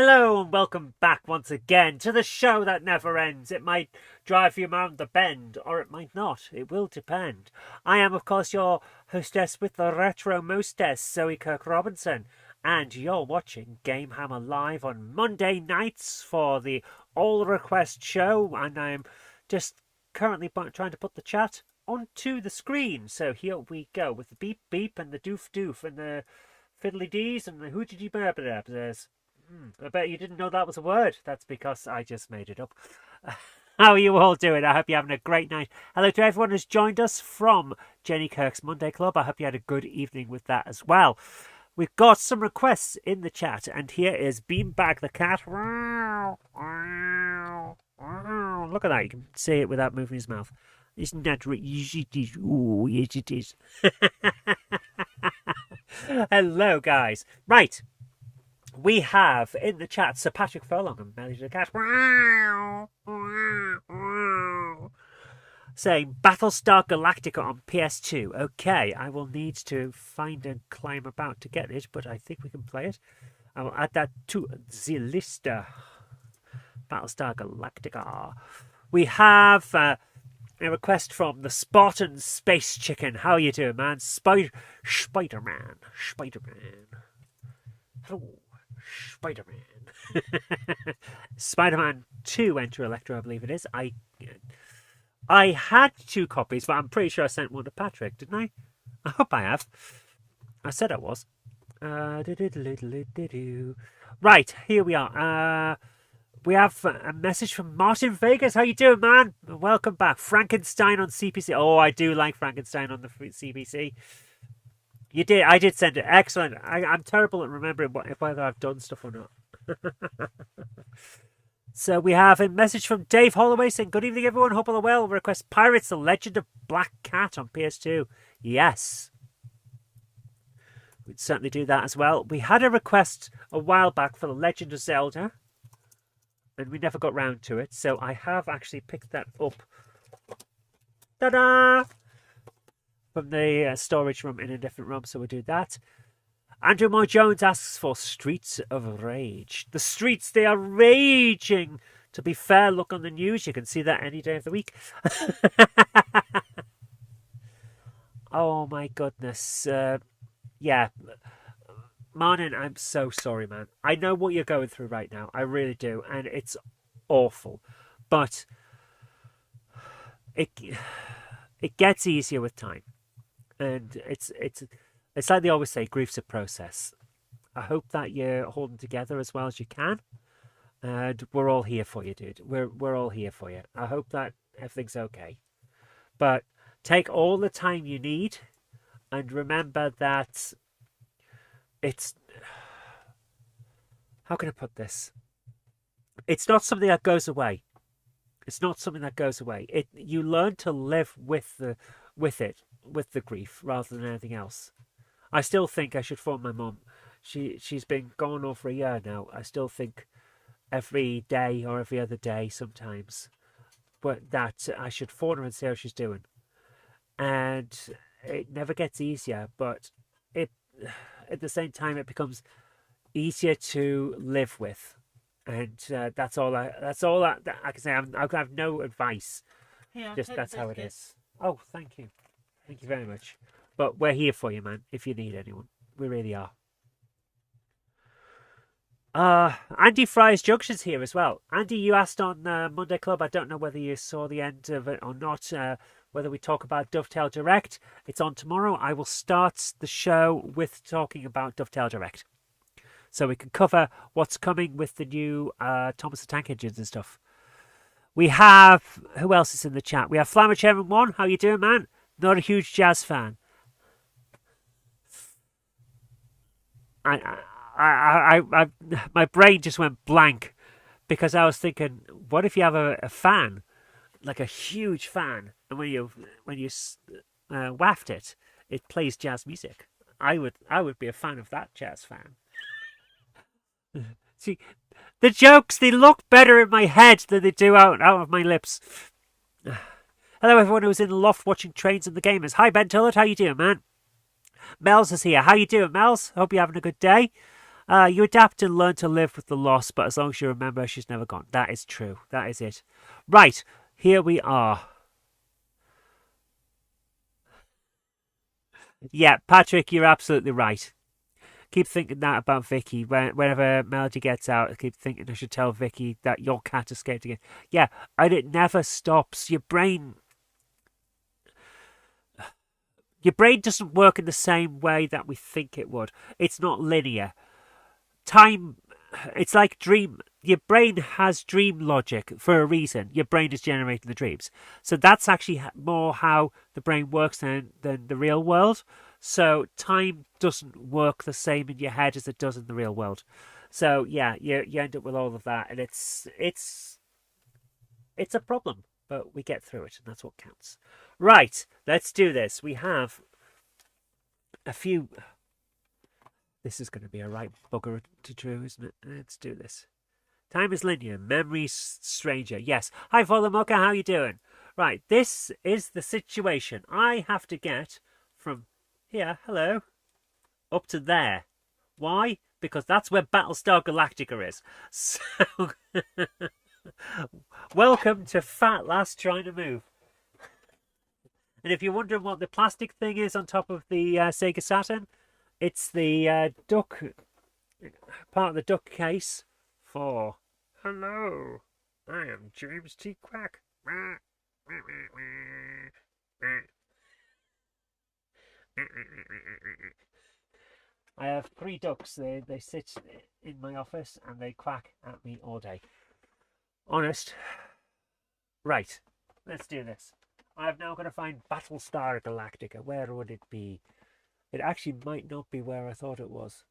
Hello and welcome back once again to the show that never ends. It might drive you around the bend, or it might not. It will depend. I am, of course, your hostess with the retro mostess, Zoe Kirk-Robinson, and you're watching Game Hammer live on Monday nights for the All Request show, and I'm just currently trying to put the chat onto the screen. So here we go with the beep beep and the doof doof and the fiddly dees and the hooty burp. I bet you didn't know that was a word. That's because I just made it up. How are you all doing? I hope you're having a great night. Hello to everyone who's joined us from Jenny Kirk's Monday Club. I hope you had a good evening with that as well. We've got some requests in the chat, and here is Beanbag the cat. Look at that. You can say it without moving his mouth. Isn't that right? Yes, it is. Oh, yes, it is. Hello, guys. Right. We have in the chat Sir Patrick Furlong and Melody the Cat saying Battlestar Galactica on PS2. Okay, I will need to find and climb about to get it, but I think we can play it. I will add that to the list. Battlestar Galactica. We have a request from the Spartan Space Chicken. How are you doing, man? Spider-Man. Hello. Spider-Man. Spider-Man 2 Enter Electro, I believe it is. I had 2 copies, but I'm pretty sure I sent one to Patrick, didn't I? I hope I have. I said I was. Right, here we are. We have a message from Martin Vegas. How you doing, man? Welcome back. Frankenstein on CPC. Oh, I do like Frankenstein on the CPC. You did. I did send it. Excellent. I'm terrible at remembering whether I've done stuff or not. So we have a message from Dave Holloway saying, good evening, everyone. Hope all are well. Request Pirates, The Legend of Black Cat on PS2. Yes. We'd certainly do that as well. We had a request a while back for The Legend of Zelda, and we never got round to it. So I have actually picked that up. Ta-da! From the storage room in a different room, so we'll do that. Andrew Moore Jones asks for Streets of Rage. The streets, they are raging. To be fair, look on the news. You can see that any day of the week. Oh, my goodness. Yeah. Martin, I'm so sorry, man. I know what you're going through right now. I really do. And it's awful. But it gets easier with time. And it's like they always say, grief's a process. I hope that you're holding together as well as you can. And we're all here for you, dude. We're all here for you. I hope that everything's okay. But take all the time you need, and remember that it's... How can I put this? It's not something that goes away. It's not something that goes away. You learn to live with the grief rather than anything else. I still think I should phone my mum. She's been gone over a year now. I still think every day or every other day sometimes, but that I should phone her and see how she's doing. And it never gets easier, but at the same time it becomes easier to live with. And that's all I can say. I have no advice. Yeah, just that's how it is. Oh, thank you. Thank you very much. But we're here for you, man, if you need anyone. We really are. Andy Fry's Junction's here as well. Andy, you asked on Monday Club, I don't know whether you saw the end of it or not, whether we talk about Dovetail Direct. It's on tomorrow. I will start the show with talking about Dovetail Direct. So we can cover what's coming with the new Thomas the Tank Engines and stuff. We have... Who else is in the chat? We have Flammer Chairman 1. How you doing, man? Not a huge jazz fan. My brain just went blank because I was thinking, what if you have a fan, like a huge fan, and when you waft it, it plays jazz music? I would be a fan of that jazz fan. See, the jokes, they look better in my head than they do out of my lips. Hello, everyone who's in the loft watching Trains and the Gamers. Hi, Ben Tullett. How you doing, man? Mel's is here. How you doing, Mel's? Hope you're having a good day. You adapt and learn to live with the loss, but as long as you remember, she's never gone. That is true. That is it. Right, here we are. Yeah, Patrick, you're absolutely right. Keep thinking that about Vicky. Whenever Melody gets out, I keep thinking I should tell Vicky that your cat escaped again. Yeah, and it never stops. Your brain doesn't work in the same way that we think it would. It's not linear. Time, it's like dream. Your brain has dream logic for a reason. Your brain is generating the dreams. So that's actually more how the brain works than the real world. So time doesn't work the same in your head as it does in the real world. So yeah, you end up with all of that, and it's a problem, but we get through it, and that's what counts. Right, let's do this. We have a few. This is going to be a right bugger to do, isn't it? Let's do this. Time is linear, memories stranger. Yes. Hi, Father Mocha, how you doing? Right, this is the situation. I have to get from here, hello, up to there. Why? Because that's where Battlestar Galactica is. So, welcome to Fat Lass Trying to Move. And if you're wondering what the plastic thing is on top of the Sega Saturn, it's the duck, part of the duck case for hello, I am James T. Quack. I have 3 ducks. They sit in my office and they quack at me all day. Honest. Right, let's do this. I've now got to find Battlestar Galactica. Where would it be? It actually might not be where I thought it was.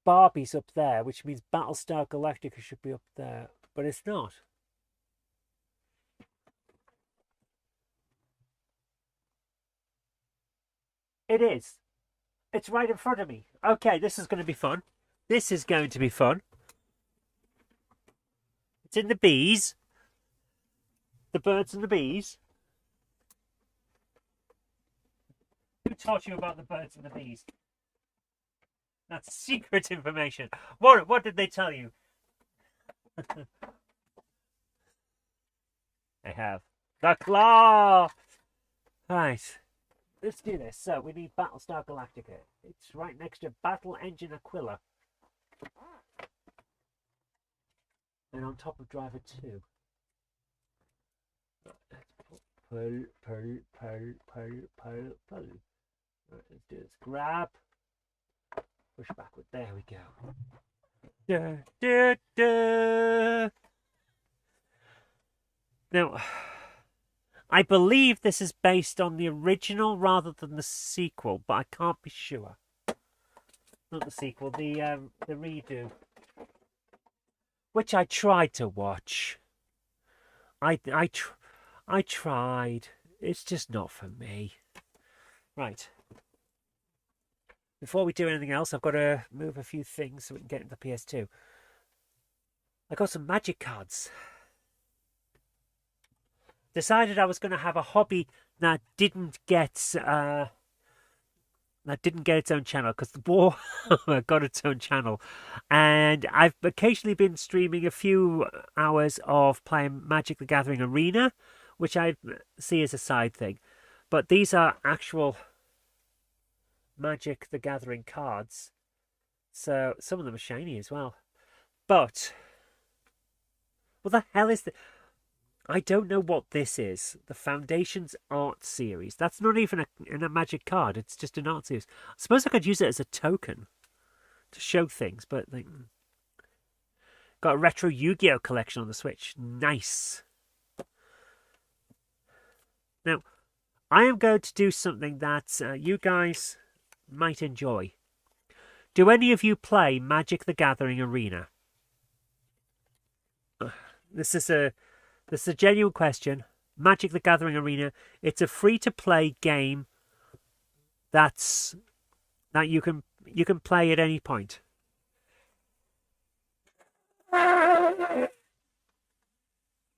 Barbie's up there, which means Battlestar Galactica should be up there, but it's not. It is. It's right in front of me. Okay, this is going to be fun. This is going to be fun. It's in the bees. The birds and the bees. Who taught you about the birds and the bees? That's secret information. What did they tell you? I have the claw. Right. Let's do this. So we need Battlestar Galactica. It's right next to Battle Engine Aquila. And on top of Driver 2. Pull. Right, let's do this. Grab. Push backward. There we go. Da, da, da. Now, I believe this is based on the original rather than the sequel, but I can't be sure. Not the sequel, the redo, which I tried to watch. I tried. It's just not for me. Right. Before we do anything else, I've got to move a few things so we can get into the PS2. I got some magic cards. Decided I was going to have a hobby that didn't get its own channel, because the Warhammer got its own channel, and I've occasionally been streaming a few hours of playing Magic the Gathering Arena, which I see as a side thing, but these are actual Magic the Gathering cards, so some of them are shiny as well. But what the hell is this? I don't know what this is. The Foundations Art Series. That's not even a magic card. It's just an art series. I suppose I could use it as a token to show things, but like, got a retro Yu-Gi-Oh collection on the Switch. Nice. Now, I am going to do something that you guys might enjoy. Do any of you play Magic the Gathering Arena? This is a genuine question. Magic the Gathering Arena. It's a free-to-play game that you can play at any point.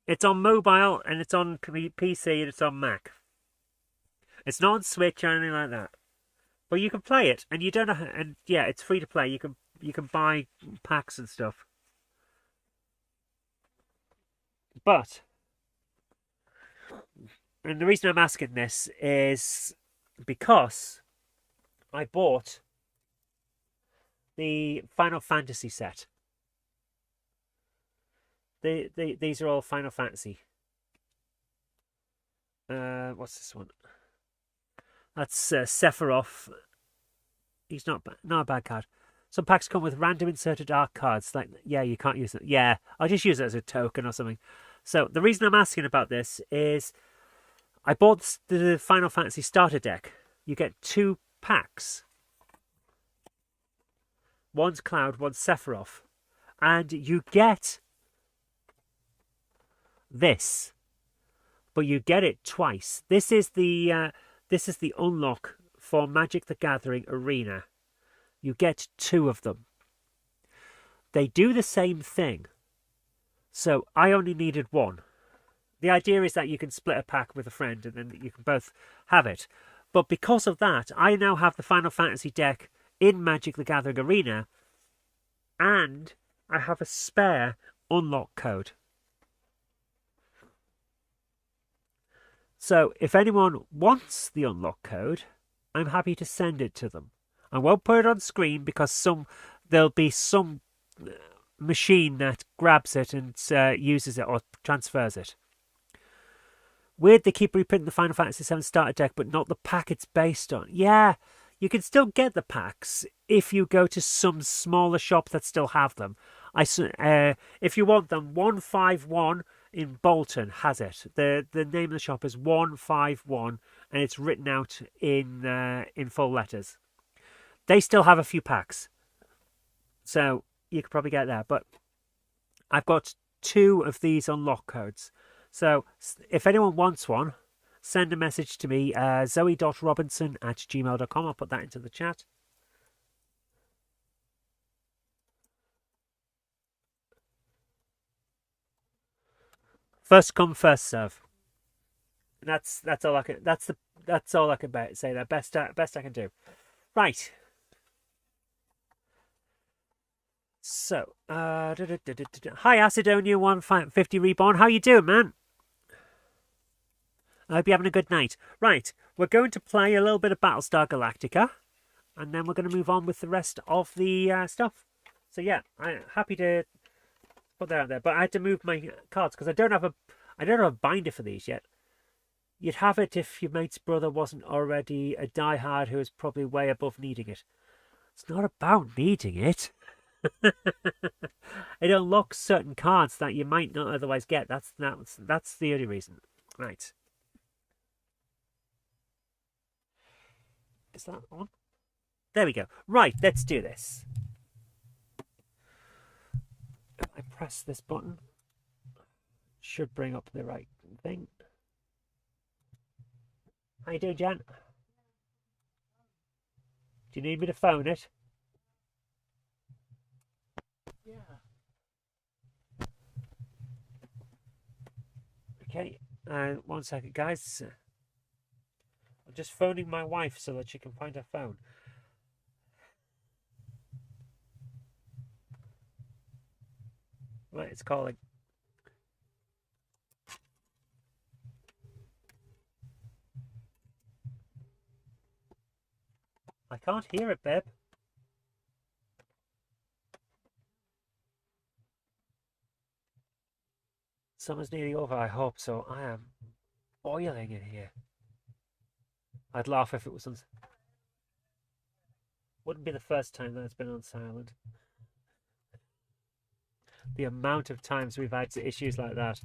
It's on mobile and it's on PC and it's on Mac. It's not on Switch or anything like that. But you can play it, and you don't know, and yeah, it's free to play. You can buy packs and stuff. But, and the reason I'm asking this is because I bought the Final Fantasy set. These are all Final Fantasy. What's this one? That's Sephiroth. He's not a bad card. Some packs come with random inserted art cards. Like, yeah, you can't use it. Yeah, I'll just use it as a token or something. So the reason I'm asking about this is I bought the Final Fantasy starter deck. You get 2 packs. One's Cloud, one's Sephiroth. And you get this. But you get it twice. This is the unlock for Magic the Gathering Arena. You get 2 of them. They do the same thing. So I only needed 1. The idea is that you can split a pack with a friend and then you can both have it. But because of that, I now have the Final Fantasy deck in Magic the Gathering Arena, and I have a spare unlock code. So if anyone wants the unlock code, I'm happy to send it to them. I won't put it on screen because there'll be some machine that grabs it and uses it or transfers it. Weird they keep reprinting the Final Fantasy VII starter deck, but not the pack it's based on. Yeah, you can still get the packs if you go to some smaller shop that still have them. If you want them, 151 in Bolton has it. The name of the shop is 151, and it's written out in full letters. They still have a few packs, so you could probably get there. But I've got 2 of these unlock codes. So if anyone wants one, send a message to me, zoe.robinson@gmail.com. I'll put that into the chat. First come, first serve. That's all I can. That's all I can say. That best I can do. Right. So, hi Acidonia 150 Reborn. How you doing, man? I hope you're having a good night. Right, we're going to play a little bit of Battlestar Galactica, and then we're going to move on with the rest of the stuff. So yeah, I'm happy to put that out there. But I had to move my cards because I don't have a binder for these yet. You'd have it if your mate's brother wasn't already a diehard who is probably way above needing it. It's not about needing it. It unlocks certain cards that you might not otherwise get. That's the only reason. Right. Is that on? There we go. Right, let's do this. If I press this button, should bring up the right thing. How you doing, Jan? Do you need me to phone it? Yeah. Okay, 1 second, guys. I'm just phoning my wife so that she can find her phone. Right, it's calling. I can't hear it, babe. Summer's nearly over, I hope so. I am boiling in here. I'd laugh if it was on... Wouldn't be the first time that it's been on silent. The amount of times we've had issues like that.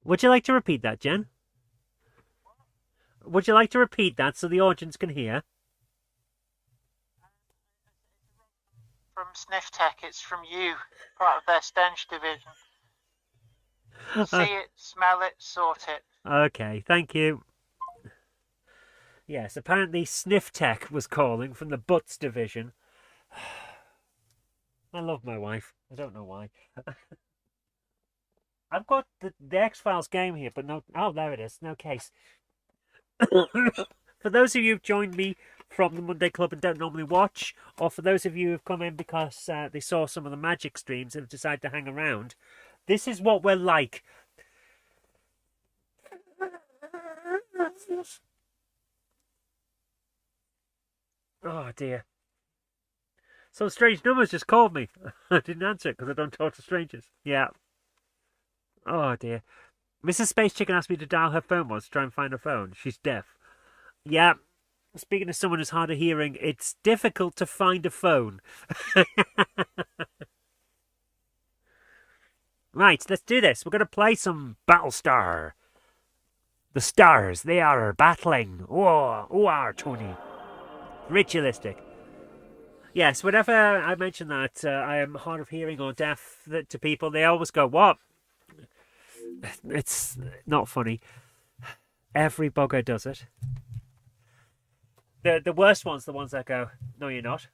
Would you like to repeat that, Jen? Would you like to repeat that so the audience can hear? From Sniff Tech, it's from you, part of their stench division. See it, smell it, sort it. Okay, thank you. Yes, apparently Sniff Tech was calling from the Butts division. I love my wife. I don't know why. I've got the X-Files game here, but no... Oh, there it is. No case. For those of you who've joined me from the Monday Club and don't normally watch, or for those of you who've come in because they saw some of the Magic streams and have decided to hang around, this is what we're like. Oh, dear. Some strange numbers just called me. I didn't answer it because I don't talk to strangers. Yeah. Oh, dear. Mrs. Space Chicken asked me to dial her phone once to try and find her phone. She's deaf. Yeah. Speaking of someone who's hard of hearing, it's difficult to find a phone. Right, let's do this. We're going to play some Battlestar. The stars, they are battling. Oh, Tony. Ritualistic. Yes, whenever I mention that I am hard of hearing or deaf to people, they always go, what? It's not funny. Every bugger does it. The worst ones, the ones that go, no, you're not.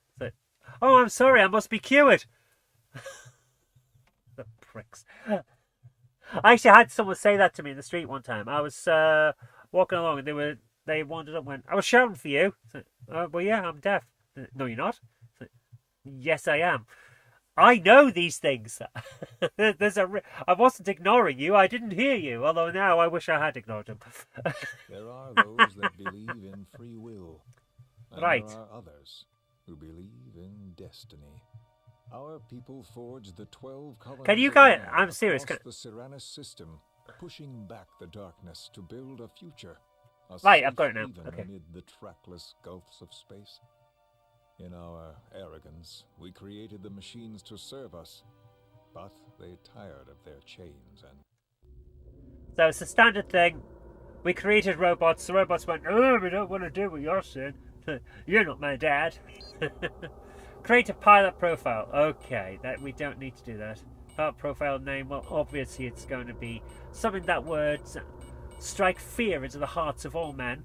Oh, I'm sorry, I must be cured. The pricks. I actually had someone say that to me in the street one time. I was walking along and they wandered up and went, I was shouting for you. Well, yeah, I'm deaf. No, you're not. Yes, I am. I know these things. I wasn't ignoring you. I didn't hear you. Although now I wish I had ignored them. There are those that believe in free will. And Right. there are others who believe in destiny. Our people forged the 12 colonies. Can you of guys- man I'm serious, across the Cyranus system, pushing back the darkness to build a future. A Right, safe I've got it now. haven Okay. amid the trackless gulfs of space. In our arrogance, we created the machines to serve us, but they tired of their chains and So it's a standard thing. We created robots. The robots went, oh, we don't want to do what you're saying. You're not my dad. Create a pilot profile. Okay, that we don't need to do that. Pilot profile name. Well, obviously it's going to be something that would strike fear into the hearts of all men.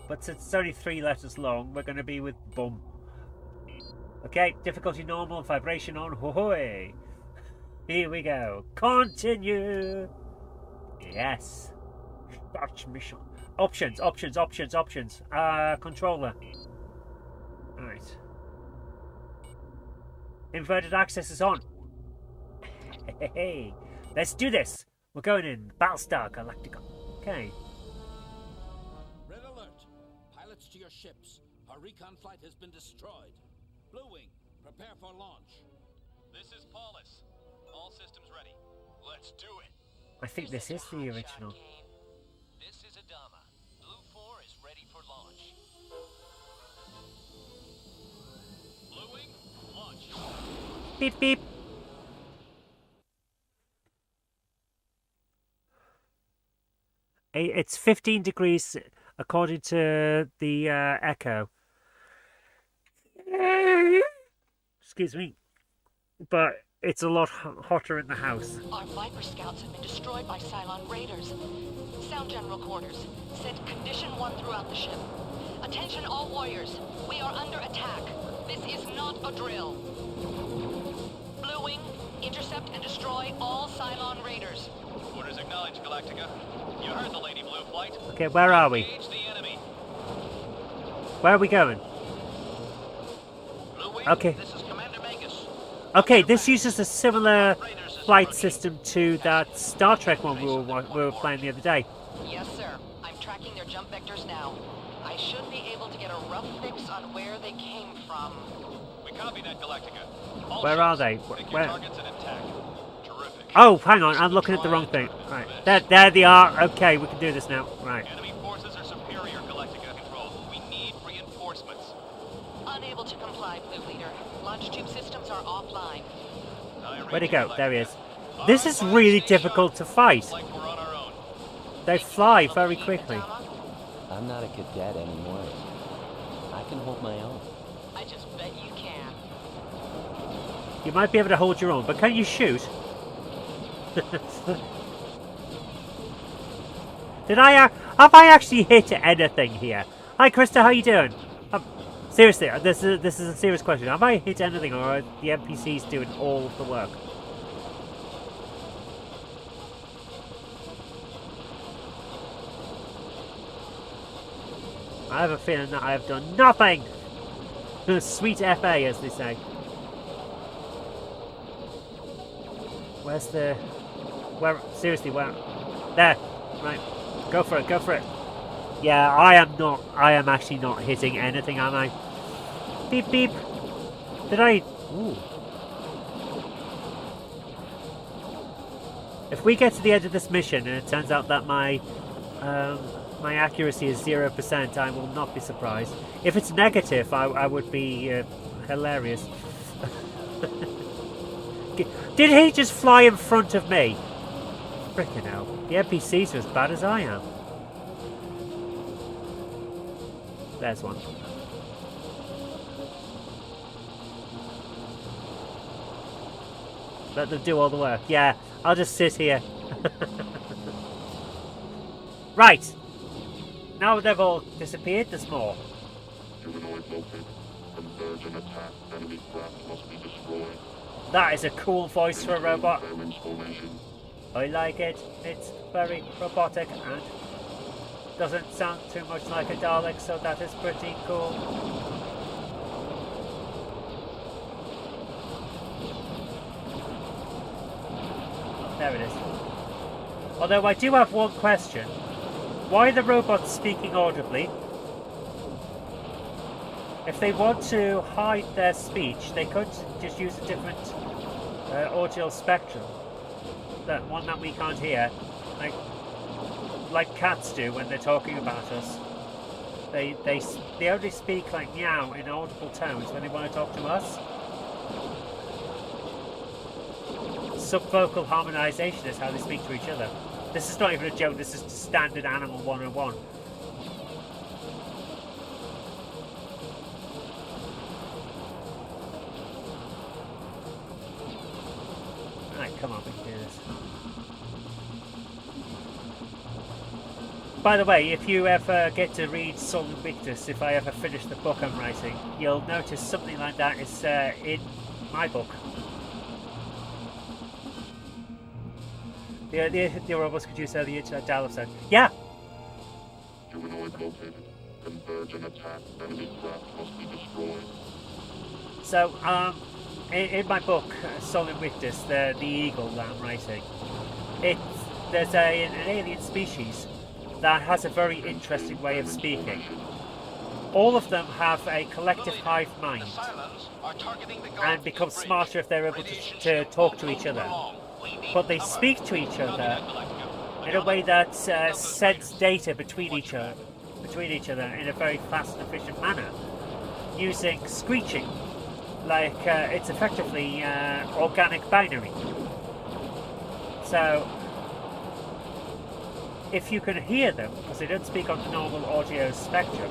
But since it's only 3 letters long, we're going to be with bum. Okay, difficulty normal, vibration on. Ho-hoy. Here we go. Continue. Yes. Start mission. Options. Controller. Alright. Inverted access is on. Hey, let's do this. We're going in. Battlestar Galactica. Okay. Red alert! Pilots to your ships. Our recon flight has been destroyed. Blue Wing, prepare for launch. This is Paulus. All systems ready. Let's do it. I think this is the original. This is Adama. Blue 4 is ready for launch. Blue Wing, launch. Beep beep. It's 15 degrees according to the Echo. Excuse me. But it's a lot hotter in the house. Our Viper scouts have been destroyed by Cylon raiders. Sound General Quarters. Send Condition 1 throughout the ship. Attention all warriors. We are under attack. This is not a drill. Blue Wing, intercept and destroy all Cylon raiders. Orders acknowledged, Galactica. You heard the Lady Blue flight. Okay, where are we? Engage the enemy. Where are we going? Blue Wing, Okay. this is Commander Magus. Okay, this uses a similar flight system to that Star Trek one we were playing the other day. Yes, sir. I'm tracking their jump vectors now. I should be able to get a rough fix on where they came from. We copy that, Galactica. All Where ships, are they? Pick Where- your targets and attack. Terrific. Oh, hang on, I'm looking at the wrong thing. Right, there they are. Okay, we can do this now. Right. Enemy forces are superior, Galactica. Control. We need reinforcements. Unable to comply, Blue Leader. Launch tube systems are offline. I read Where'd he you, go? There he is. All This right, is pilots, really stay difficult to sharp. fight. Like we're on our own. They fly very quickly. I'm not a cadet anymore. I can hold my own. I just bet you can. You might be able to hold your own, but can you shoot? Have I actually hit anything here? Hi, Krista, how you doing? Seriously, this is a serious question. Have I hit anything, or are the NPCs doing all of the work? I have a feeling that I have done nothing! Sweet FA, as they say. Where's the... Where... Seriously, where... There! Right. Go for it, go for it. Yeah, I am actually not hitting anything, am I? Beep, beep. Did I... Ooh. If we get to the end of this mission and it turns out that my accuracy is 0%, I will not be surprised. If it's negative, I would be hilarious. Did he just fly in front of me? Frickin' hell. The NPCs are as bad as I am. There's one. Let them do all the work. Yeah, I'll just sit here. Right. Now they've all disappeared, there's more. That is a cool voice for a robot. I like it. It's very robotic and doesn't sound too much like a Dalek, so that is pretty cool. There it is. Although I do have one question. Why are the robots speaking audibly? If they want to hide their speech, they could just use a different audio spectrum. That one that we can't hear. Like cats do when they're talking about us. They only speak like meow in audible tones when they want to talk to us. Subvocal harmonization is how they speak to each other. This is not even a joke, this is standard Animal 101. Right, come on, we can do this. By the way, if you ever get to read Sol Invictus, if I ever finish the book I'm writing, you'll notice something like that is in my book. The robots could use the internet dial-up sound. Yeah! So, in my book, Sol Invictus, the eagle that I'm writing, there's an alien species that has a very interesting way of speaking. All of them have a collective hive mind and become smarter if they're able to talk to each other. But they speak to each other in a way that sends data between each other in a very fast and efficient manner, using screeching, like it's effectively organic binary. So if you can hear them, because they don't speak on the normal audio spectrum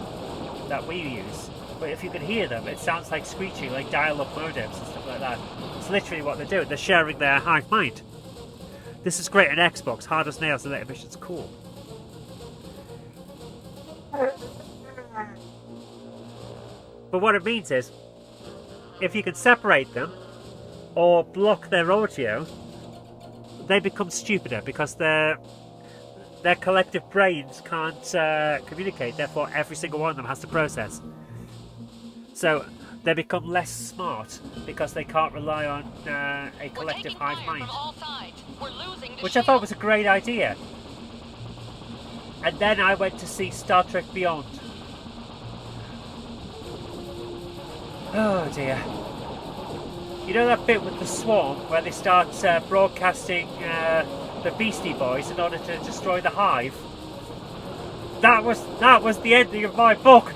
that we use, but if you can hear them, it sounds like screeching, like dial-up modems and stuff like that. It's literally what they're doing. They're sharing their hive mind. This is great on Xbox. Hard as nails and later missions. Cool. But what it means is, if you can separate them or block their audio, they become stupider because their collective brains can't communicate. Therefore, every single one of them has to process. So they become less smart because they can't rely on a collective hive mind. Which I thought was a great idea. And then I went to see Star Trek Beyond. Oh dear. You know that bit with the swarm where they start broadcasting the Beastie Boys in order to destroy the hive? That was the ending of my book.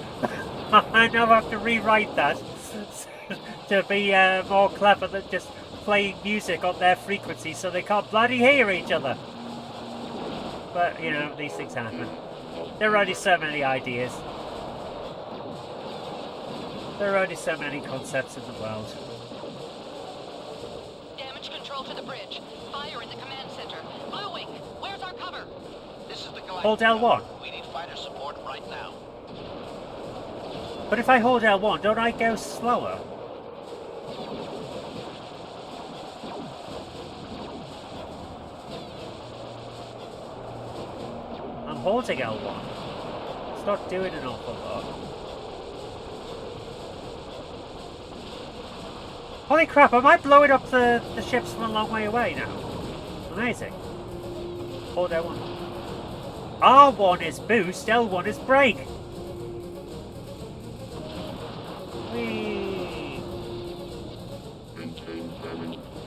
I now have to rewrite that to be more clever than just playing music on their frequency so they can't bloody hear each other. But, you know, these things happen. There are only so many ideas. There are only so many concepts in the world. Damage control to the bridge. Fire in the command center. Blue Wing, where's our cover? This is the Galactica. Hold L1. We need fighter support right now. But if I hold L1, don't I go slower? I'm holding L1. It's not doing an awful lot. Holy crap, am I blowing up the ships from a long way away now? Amazing. Hold L1. R1 is boost, L1 is brake. Whee!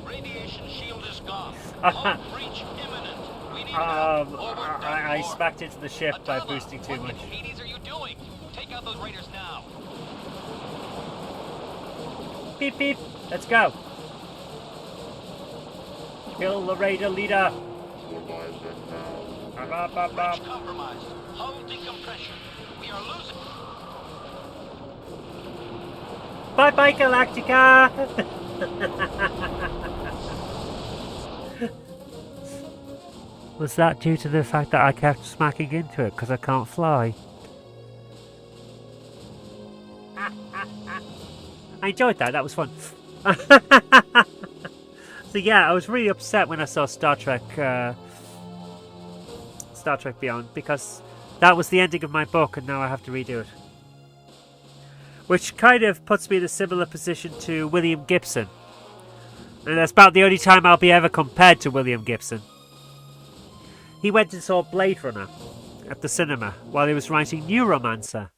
Radiation shield is gone. Home breach imminent. We need help. Forward, I north. smacked into the ship by Adama, boosting too what much. the Hades are you doing? Take out those raiders now. Beep beep. Let's go. Kill the raider leader. Bridge compromised. Hull decompression. We are losing. Bye bye, Galactica. Was that due to the fact that I kept smacking into it because I can't fly? I enjoyed that. That was fun. So yeah, I was really upset when I saw Star Trek Beyond, because that was the ending of my book and now I have to redo it. Which kind of puts me in a similar position to William Gibson. And that's about the only time I'll be ever compared to William Gibson. He went and saw Blade Runner at the cinema while he was writing Neuromancer.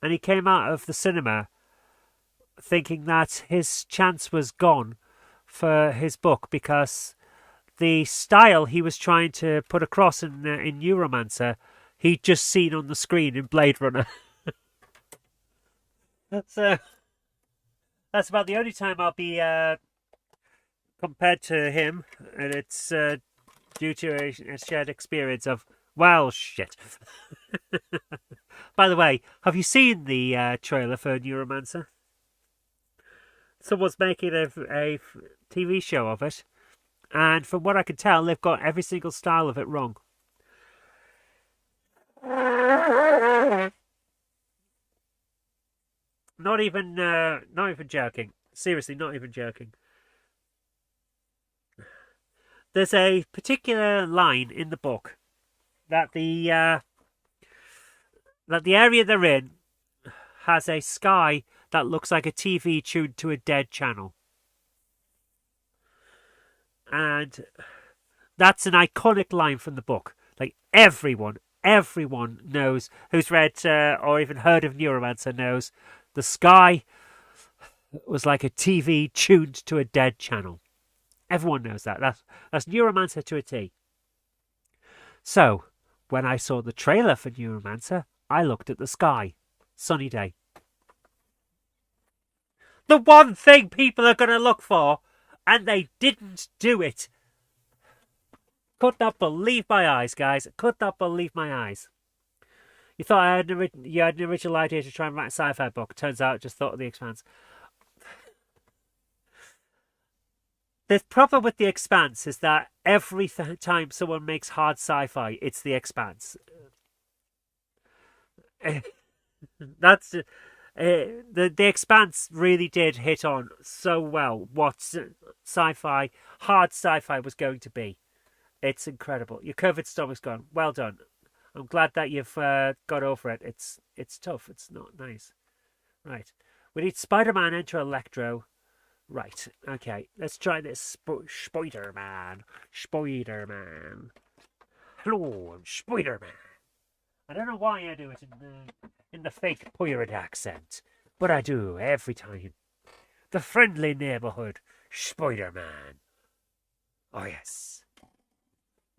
And he came out of the cinema thinking that his chance was gone for his book, because the style he was trying to put across in Neuromancer, he'd just seen on the screen in Blade Runner. So that's about the only time I'll be compared to him, and it's due to a shared experience of, well, shit. By the way, have you seen the trailer for Neuromancer? Someone's making a TV show of it, and from what I can tell, they've got every single style of it wrong. Not even joking. Seriously, not even joking. There's a particular line in the book that the area they're in has a sky that looks like a TV tuned to a dead channel. And that's an iconic line from the book. Like everyone knows, who's read or even heard of Neuromancer, knows the sky was like a TV tuned to a dead channel. Everyone knows that. That's Neuromancer to a T. So, when I saw the trailer for Neuromancer, I looked at the sky. Sunny day. The one thing people are going to look for, and they didn't do it. Could not believe my eyes, guys. Could not believe my eyes. You thought you had an original idea to try and write a sci-fi book. Turns out, just thought of The Expanse. The problem with The Expanse is that every time someone makes hard sci-fi, it's The Expanse. That's the Expanse really did hit on so well what sci-fi, hard sci-fi was going to be. It's incredible. Your COVID stomach's gone. Well done. I'm glad that you've got over it. It's tough. It's not nice. Right. We need Spider-Man enter Electro. Right. Okay. Let's try this. Spider-Man. Spider-Man. Hello, I'm Spider-Man. I don't know why I do it in the fake pirate accent, but I do every time. The friendly neighborhood Spider-Man. Oh yes.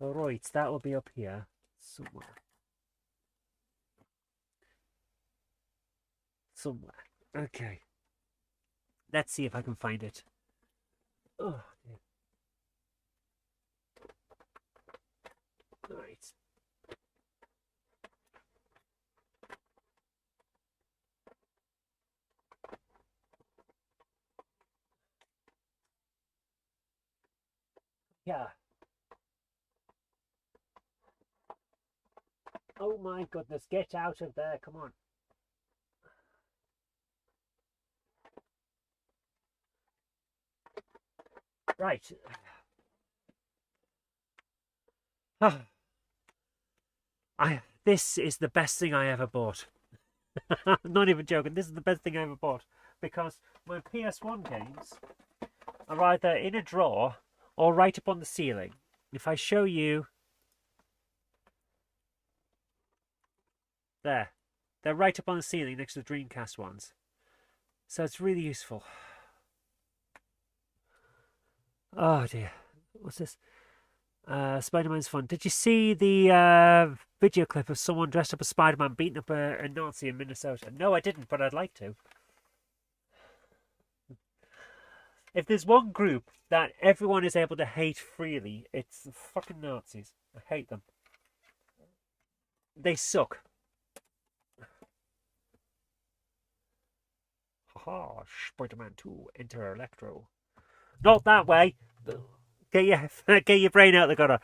All right, that will be up here somewhere. Okay. Let's see if I can find it. Oh, dear. Right. Yeah. Oh my goodness, get out of there, come on. Right. This is the best thing I ever bought. I'm not even joking. This is the best thing I ever bought because my PS1 games are either in a drawer or right up on the ceiling. If I show you, there, they're right up on the ceiling next to the Dreamcast ones. So it's really useful. Oh dear, what's this? Spider-Man's fun. Did you see the video clip of someone dressed up as Spider-Man beating up a Nazi in Minnesota? No, I didn't, but I'd like to. If there's one group that everyone is able to hate freely, it's the fucking Nazis. I hate them. They suck. Haha, Spider-Man 2, enter Electro. Not that way. Get your brain out of the gutter.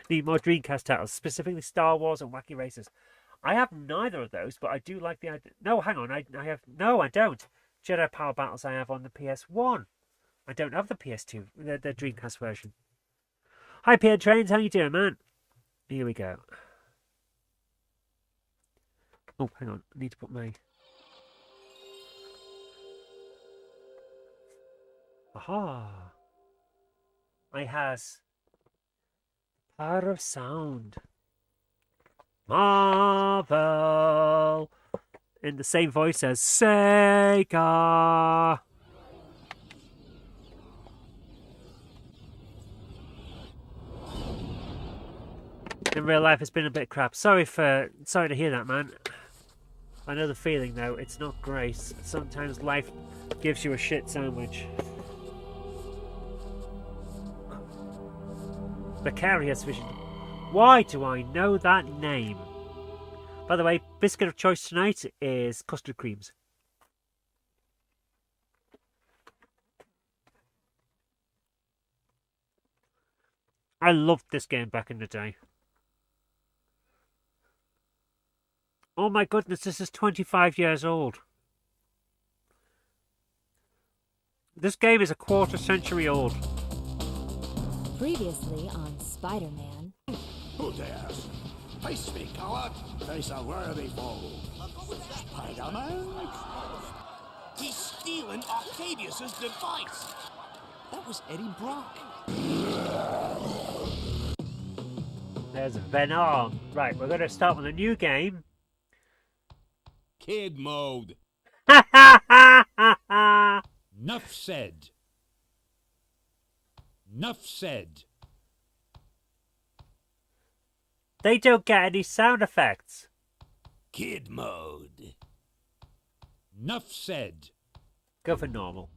Need more Dreamcast titles, specifically Star Wars and Wacky Racers. I have neither of those, but I do like the idea. No, hang on. I have. No, I don't. Jedi Power Battles I have on the PS1. I don't have the PS2, the Dreamcast version. Hi, PN Trains. How you doing, man? Here we go. Oh, hang on. I need to put my... Aha! I has power of sound. Marvel! In the same voice as Sega! In real life, it's been a bit crap. Sorry to hear that, man. I know the feeling, though. It's not great. Sometimes life gives you a shit sandwich. Vicarious Vision. Why do I know that name? By the way, biscuit of choice tonight is custard creams. I loved this game back in the day. Oh my goodness, this is 25 years old. This game is a quarter century old. Previously on Spider-Man. Who dares? Face me, coward! Face a worthy foe. Spider-Man? He's stealing Octavius's device. That was Eddie Brock. There's Venom. Right, we're going to start with a new game. Kid mode. Ha ha ha ha ha! Nuff said. Nuff said. They don't get any sound effects. Kid mode. Nuff said. Go for normal.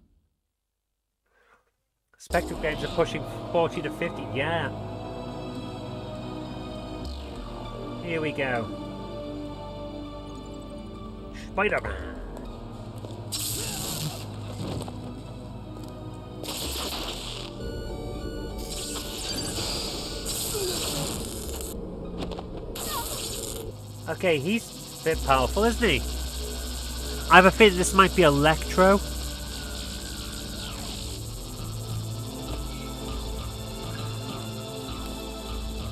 Spectrum games are pushing 40 to 50. Yeah. Here we go. Spider-Man. Okay, he's a bit powerful, isn't he? I have a feeling this might be Electro.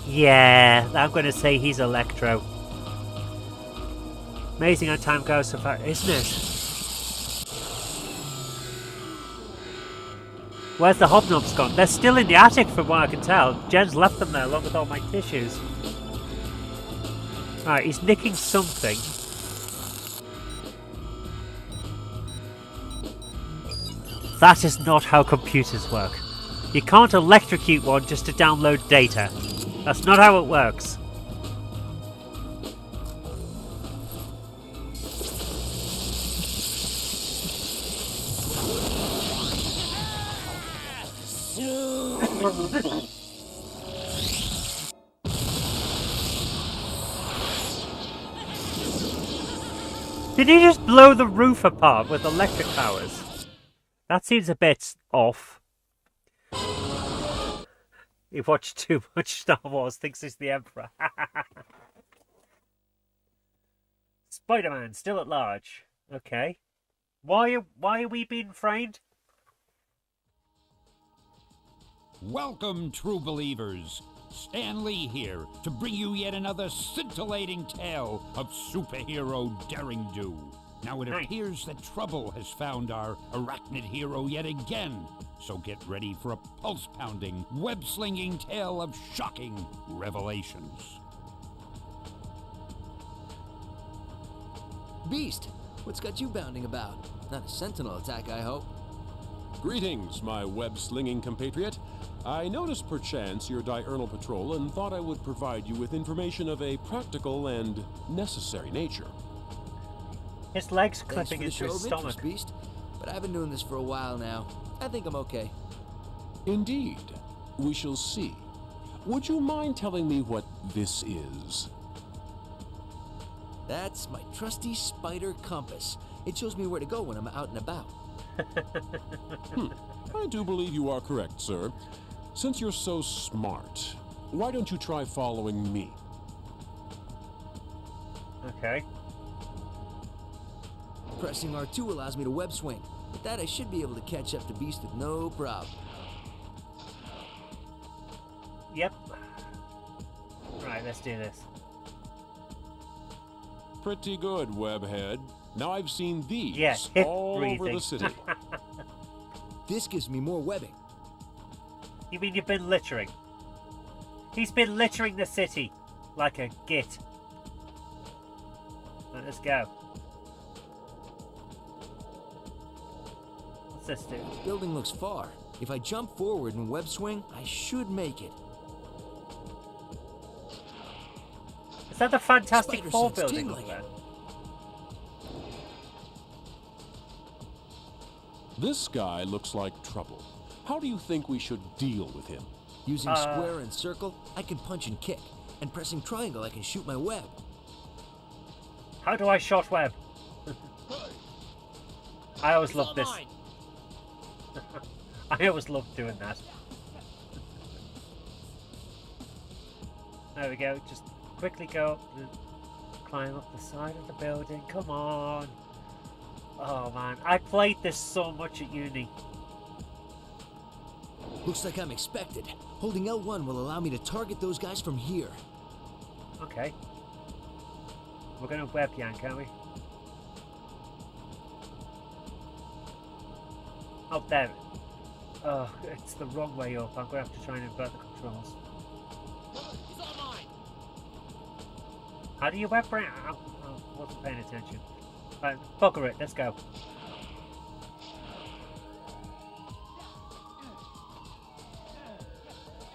Yeah, I'm going to say he's Electro. Amazing how time goes so far, isn't it? Where's the hobnobs gone? They're still in the attic from what I can tell. Jen's left them there along with all my tissues. Alright, he's nicking something. That is not how computers work. You can't electrocute one just to download data. That's not how it works. Did he just blow the roof apart with electric powers? That seems a bit off. He watched too much Star Wars, thinks he's the Emperor. Spider-Man, still at large. Okay. Why are we being framed? Welcome, true believers. Stan Lee here to bring you yet another scintillating tale of superhero daring-do. Now it appears that trouble has found our arachnid hero yet again. So get ready for a pulse-pounding, web-slinging tale of shocking revelations. Beast, what's got you bounding about? Not a sentinel attack, I hope. Greetings, my web-slinging compatriot. I noticed perchance your diurnal patrol and thought I would provide you with information of a practical and necessary nature. His legs Thanks clipping for the into show his of interest, stomach. Beast. But I've been doing this for a while now. I think I'm okay. Indeed. We shall see. Would you mind telling me what this is? That's my trusty spider compass. It shows me where to go when I'm out and about. I do believe you are correct, sir. Since you're so smart, why don't you try following me? Okay. Pressing R2 allows me to web swing. With that, I should be able to catch up to Beast with no problem. Yep. Right, let's do this. Pretty good, Webhead. Now I've seen these hip all over breathing. the city. This gives me more webbing. You mean you've been littering? He's been littering the city like a git. Right, let's go. What's this do? This building looks far. If I jump forward and web swing, I should make it. Is that the Fantastic Spider Four sense building tingling. up there? This guy looks like trouble. How do you think we should deal with him? Using square and circle, I can punch and kick. And pressing triangle, I can shoot my web. How do I shot web? I always love this. I always love doing that. There we go. Just quickly go up and climb up the side of the building. Come on. Oh man, I played this so much at uni. Looks like I'm expected. Holding L1 will allow me to target those guys from here. Okay. We're gonna web yank, aren't we? Oh, there. Oh, it's the wrong way up. I'm gonna have to try and invert the controls. He's all mine. How do you web bring? I wasn't paying attention. Right, bugger it. Let's go.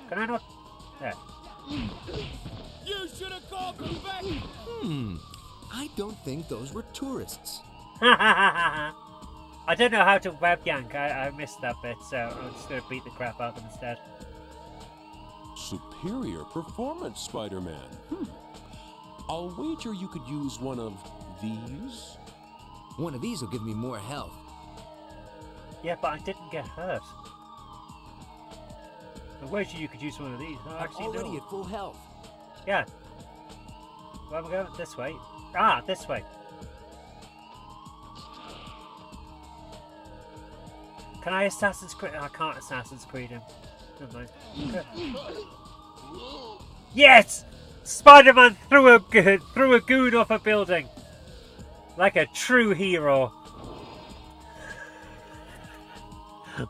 Can I not? There. You should have called me back. I don't think those were tourists. I don't know how to web yank. I missed that bit, so I'm just gonna beat the crap out of them instead. Superior performance, Spider-Man. I'll wager you could use one of these. One of these will give me more health. Yeah, but I didn't get hurt. I wager you could use one of these. Oh, I'm actually, already no. at full health. Yeah. Where am I going? This way. Ah, this way. Can I Assassin's Creed? I can't Assassin's Creed him. Never mind. Okay. Yes! Spider-Man threw a goon off a building. Like a true hero.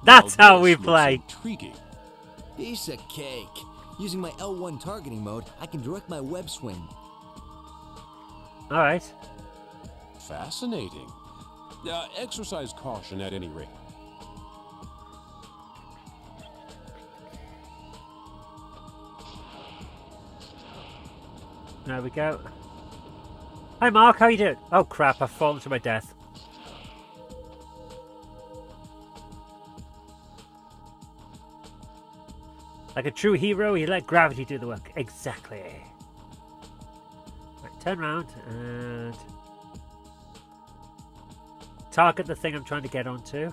That's Now how this we looks play. Intriguing. Piece of cake. Using my L1 targeting mode, I can direct my web swing. Alright. Fascinating. Exercise caution at any rate. There we go. Hi Mark, how you doing? Oh crap, I've fallen to my death. Like a true hero, he let gravity do the work. Exactly. Right, turn around and target the thing I'm trying to get onto.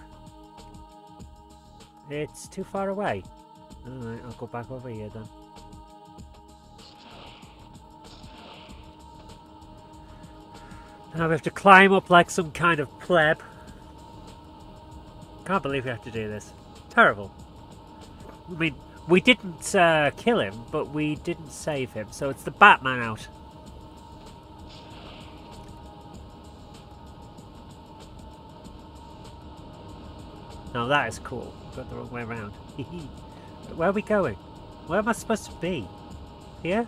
It's too far away. Alright, I'll go back over here then. Now we have to climb up like some kind of pleb. Can't believe we have to do this. Terrible. I mean, We didn't kill him, but we didn't save him. So it's the Batman out. Now that is cool. Got the wrong way around. Where are we going? Where am I supposed to be? Here?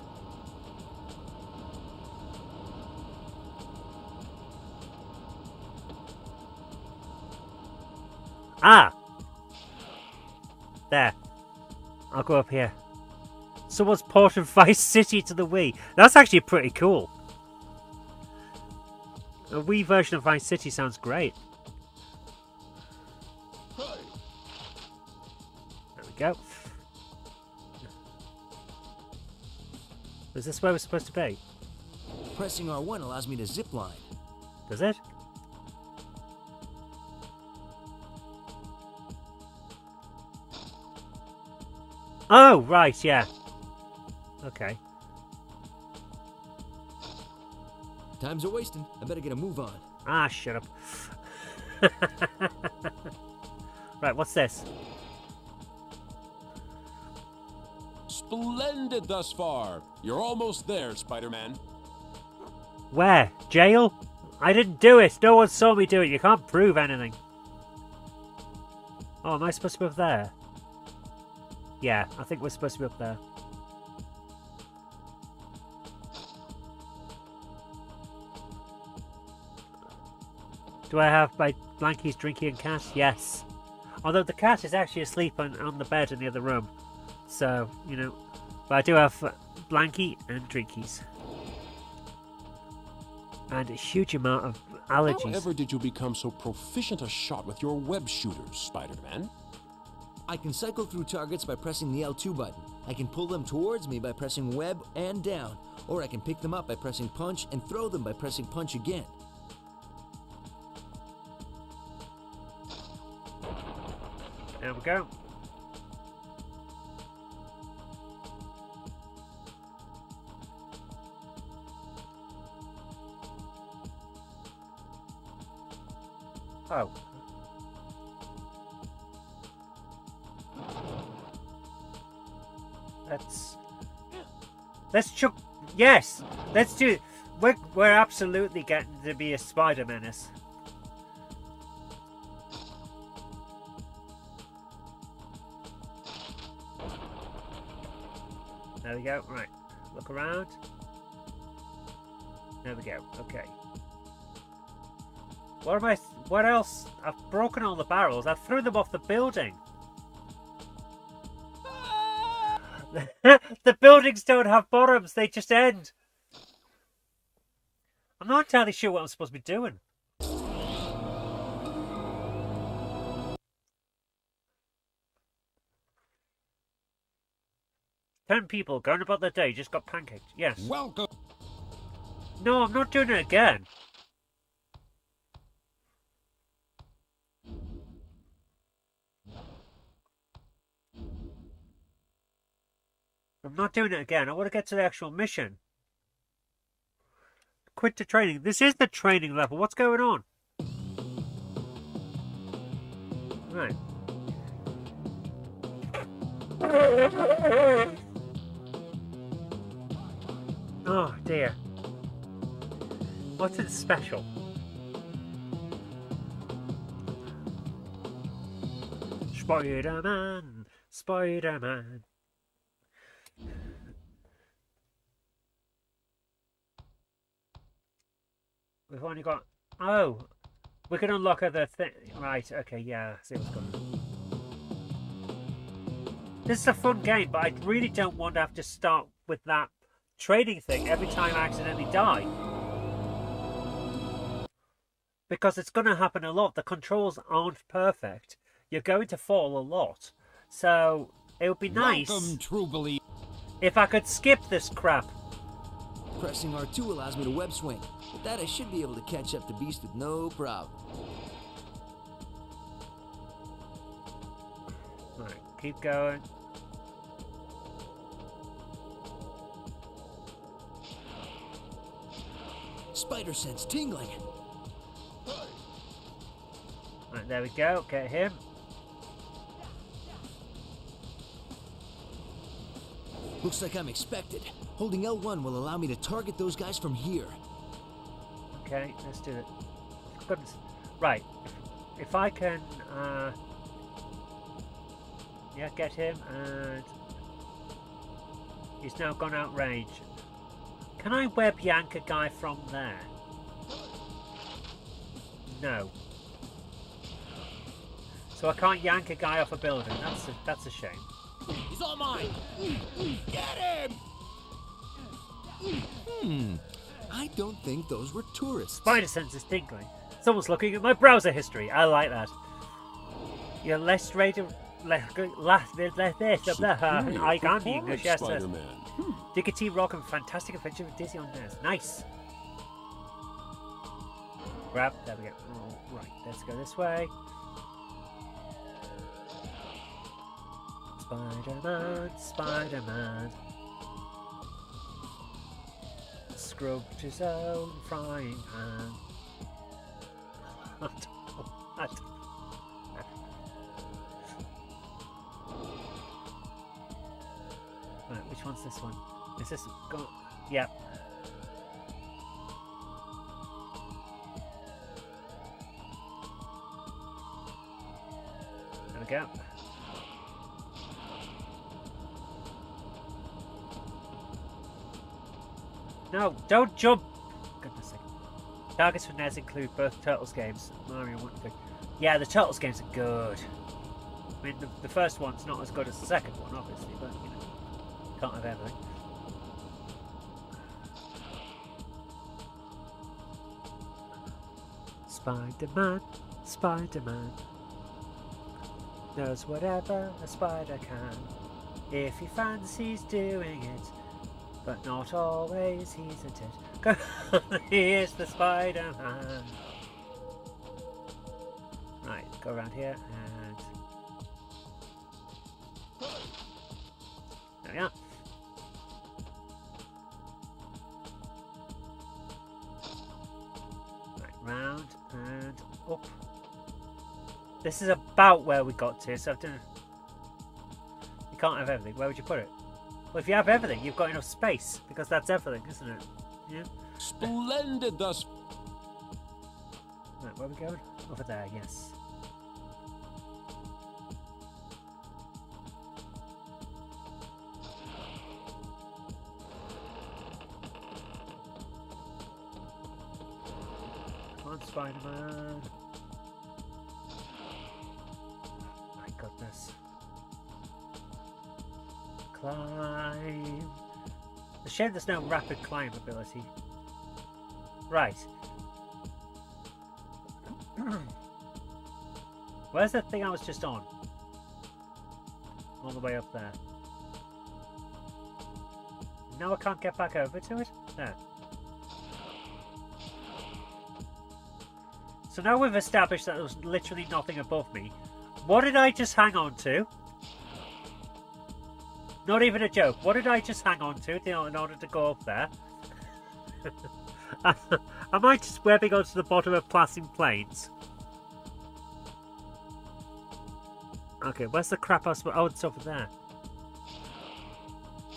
Ah! There. I'll go up here. Someone's ported Vice City to the Wii. That's actually pretty cool. A Wii version of Vice City sounds great. There we go. Is this where we're supposed to be? Pressing R1 allows me to zipline. Does it? Oh, right, yeah. Okay. Time's a wasting. I better get a move on. Ah, shut up. Right, what's this? Splendid thus far. You're almost there, Spider-Man. Where? Jail? I didn't do it. No one saw me do it. You can't prove anything. Oh, am I supposed to be up there? Yeah, I think we're supposed to be up there. Do I have my Blanky's Drinky and cat? Yes. Although the cat is actually asleep on the bed in the other room. So, you know. But I do have Blanky and Drinkies. And a huge amount of allergies. However did you become so proficient a shot with your web shooters, Spider-Man? I can cycle through targets by pressing the L2 button. I can pull them towards me by pressing web and down. Or I can pick them up by pressing punch and throw them by pressing punch again. There we go. Oh. Let's chuck. Yes, let's do it. We're absolutely getting to be a spider menace. There we go. Right, look around. There we go. Okay. What else? I've broken all the barrels. I threw them off the building. The buildings don't have bottoms, they just end. I'm not entirely sure what I'm supposed to be doing. Ten people going about their day just got pancaked. Yes. Welcome. No, I'm not doing it again. I'm not doing it again. I want to get to the actual mission. Quit the training. This is the training level. What's going on? Right. Oh dear. What's it special? Spider-Man, Spider-Man. We've only got... Oh! We can unlock other thing. Right, okay, yeah. See what's going on. This is a fun game, but I really don't want to have to start with that trading thing every time I accidentally die. Because it's going to happen a lot. The controls aren't perfect. You're going to fall a lot. So, it would be nice... Welcome, true believer. If I could skip this crap. Pressing R2 allows me to web swing. With that, I should be able to catch up to Beast with no problem. Alright, keep going. Spider sense tingling. Right, there we go. Get him. Looks like I'm expected. Holding L1 will allow me to target those guys from here. Okay, let's do it. Goodness. Right. If I can, yeah, get him, and he's now gone out range. Can I web yank a guy from there? No. So I can't yank a guy off a building. That's a shame. He's all mine. Get him! I don't think those were tourists. Spider sense is tingling. Someone's looking at my browser history. I like that. You're less rated. I can't be English. Yes, sir. Diggity Rock and Fantastic Adventure with Dizzy on NES. Nice. Grab. There we go. Oh, right. Let's go this way. Spider-Man, Spider-Man. Scrubbed his own frying pan. I don't know. Right, which one's this one? Is this go? Yep. There we go. No, don't jump! Goodness sake. Targets for NES include both Turtles games, Mario 1 and 2. Yeah, the Turtles games are good. I mean, the first one's not as good as the second one, obviously, but, you know, can't have everything. Spider-Man, Spider-Man knows whatever a spider can, if he fancies doing it. But not always, he's a tit. He is the Spider-Man. Right, go around here and... There we are. Right, round and up. This is about where we got to, so I've done... You can't have everything. Where would you put it? Well, if you have everything, you've got enough space, because that's everything, isn't it? Yeah? Splendid thus. Right, where are we going? Over there, yes. Come on, Spider-Man. My goodness. Climb. The shame there's no rapid climb ability. Right. Where's the thing I was just on? All the way up there. Now I can't get back over to it? There. So now we've established that there was literally nothing above me. What did I just hang on to? Not even a joke. What did I just hang on to in order to go up there? Am I just webbing onto the bottom of Placing Plains? Okay, where's the crap I was... Oh, it's over there.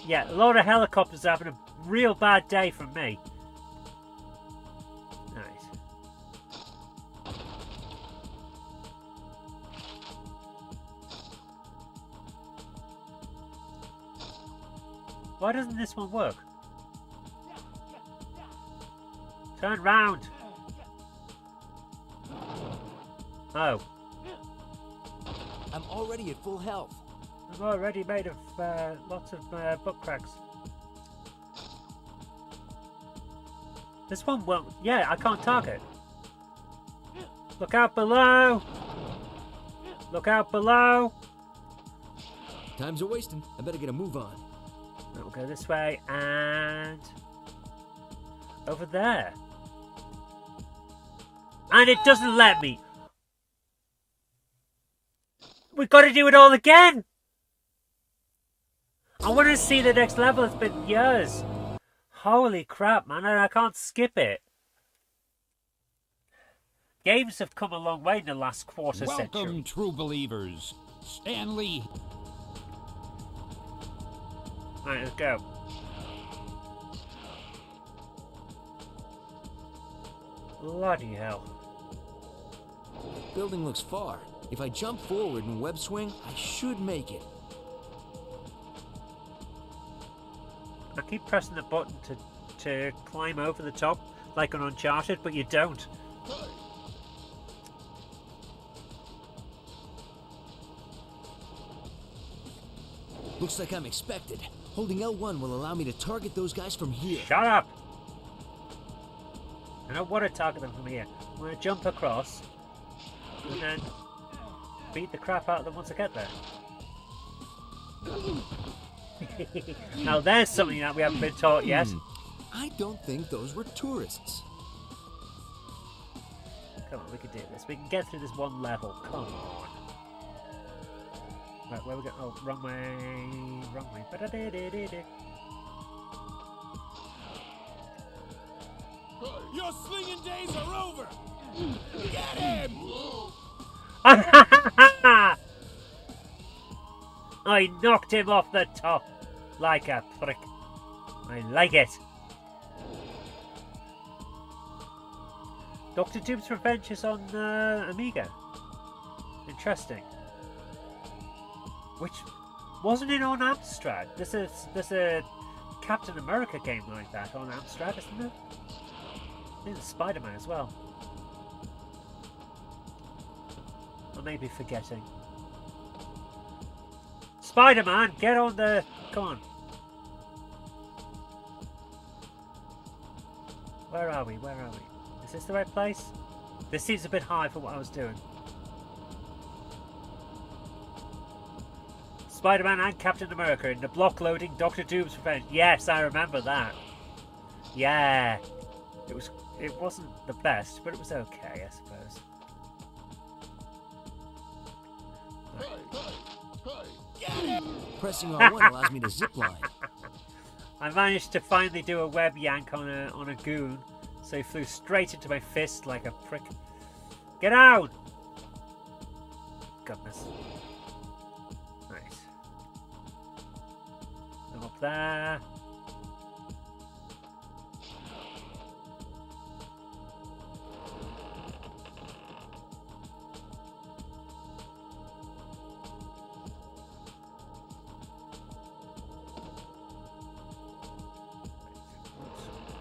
Yeah, a lot of helicopters are having a real bad day from me. Alright. Why doesn't this one work? Turn round! Oh. I'm already at full health. I'm already made of lots of butt cracks. This one won't... Yeah, I can't target. Look out below! Look out below! Time's a wasting. I better get a move on. We'll go this way and... over there. And it doesn't let me. We've got to do it all again. I want to see the next level. It's been years. Holy crap, man. I can't skip it. Games have come a long way in the last quarter century. Welcome, true believers. Stan Lee. Alright, let's go. Bloody hell. The building looks far. If I jump forward and web swing, I should make it. I keep pressing the button to climb over the top like on Uncharted, but you don't. Looks like I'm expected. Holding L1 will allow me to target those guys from here. Shut up! I don't want to target them from here. I'm going to jump across and then beat the crap out of them once I get there. Now there's something that we haven't been taught yet. I don't think those were tourists. Come on, we can do this. We can get through this one level. Come on. Right, where we go? Oh, wrong way. Wrong way. Ba-da-da-da-da-da. Your slinging days are over! Get him! I knocked him off the top like a prick. I like it. Dr. Doom's Revenge is on Amiga. Interesting. Which wasn't it on Amstrad? There's a Captain America game like that on Amstrad, isn't there? I think there's Spider-Man as well. I may be forgetting. Spider-Man, get on the... Come on. Where are we? Where are we? Is this the right place? This seems a bit high for what I was doing. Spider-Man and Captain America in the block-loading Doctor Doom's Revenge. Yes, I remember that. Yeah. It wasn't the best, but it was okay, I suppose. Pressing R1 allows me to zipline. I managed to finally do a web yank on a goon, so he flew straight into my fist like a prick. Get out! Goodness. Nice. I'm up there.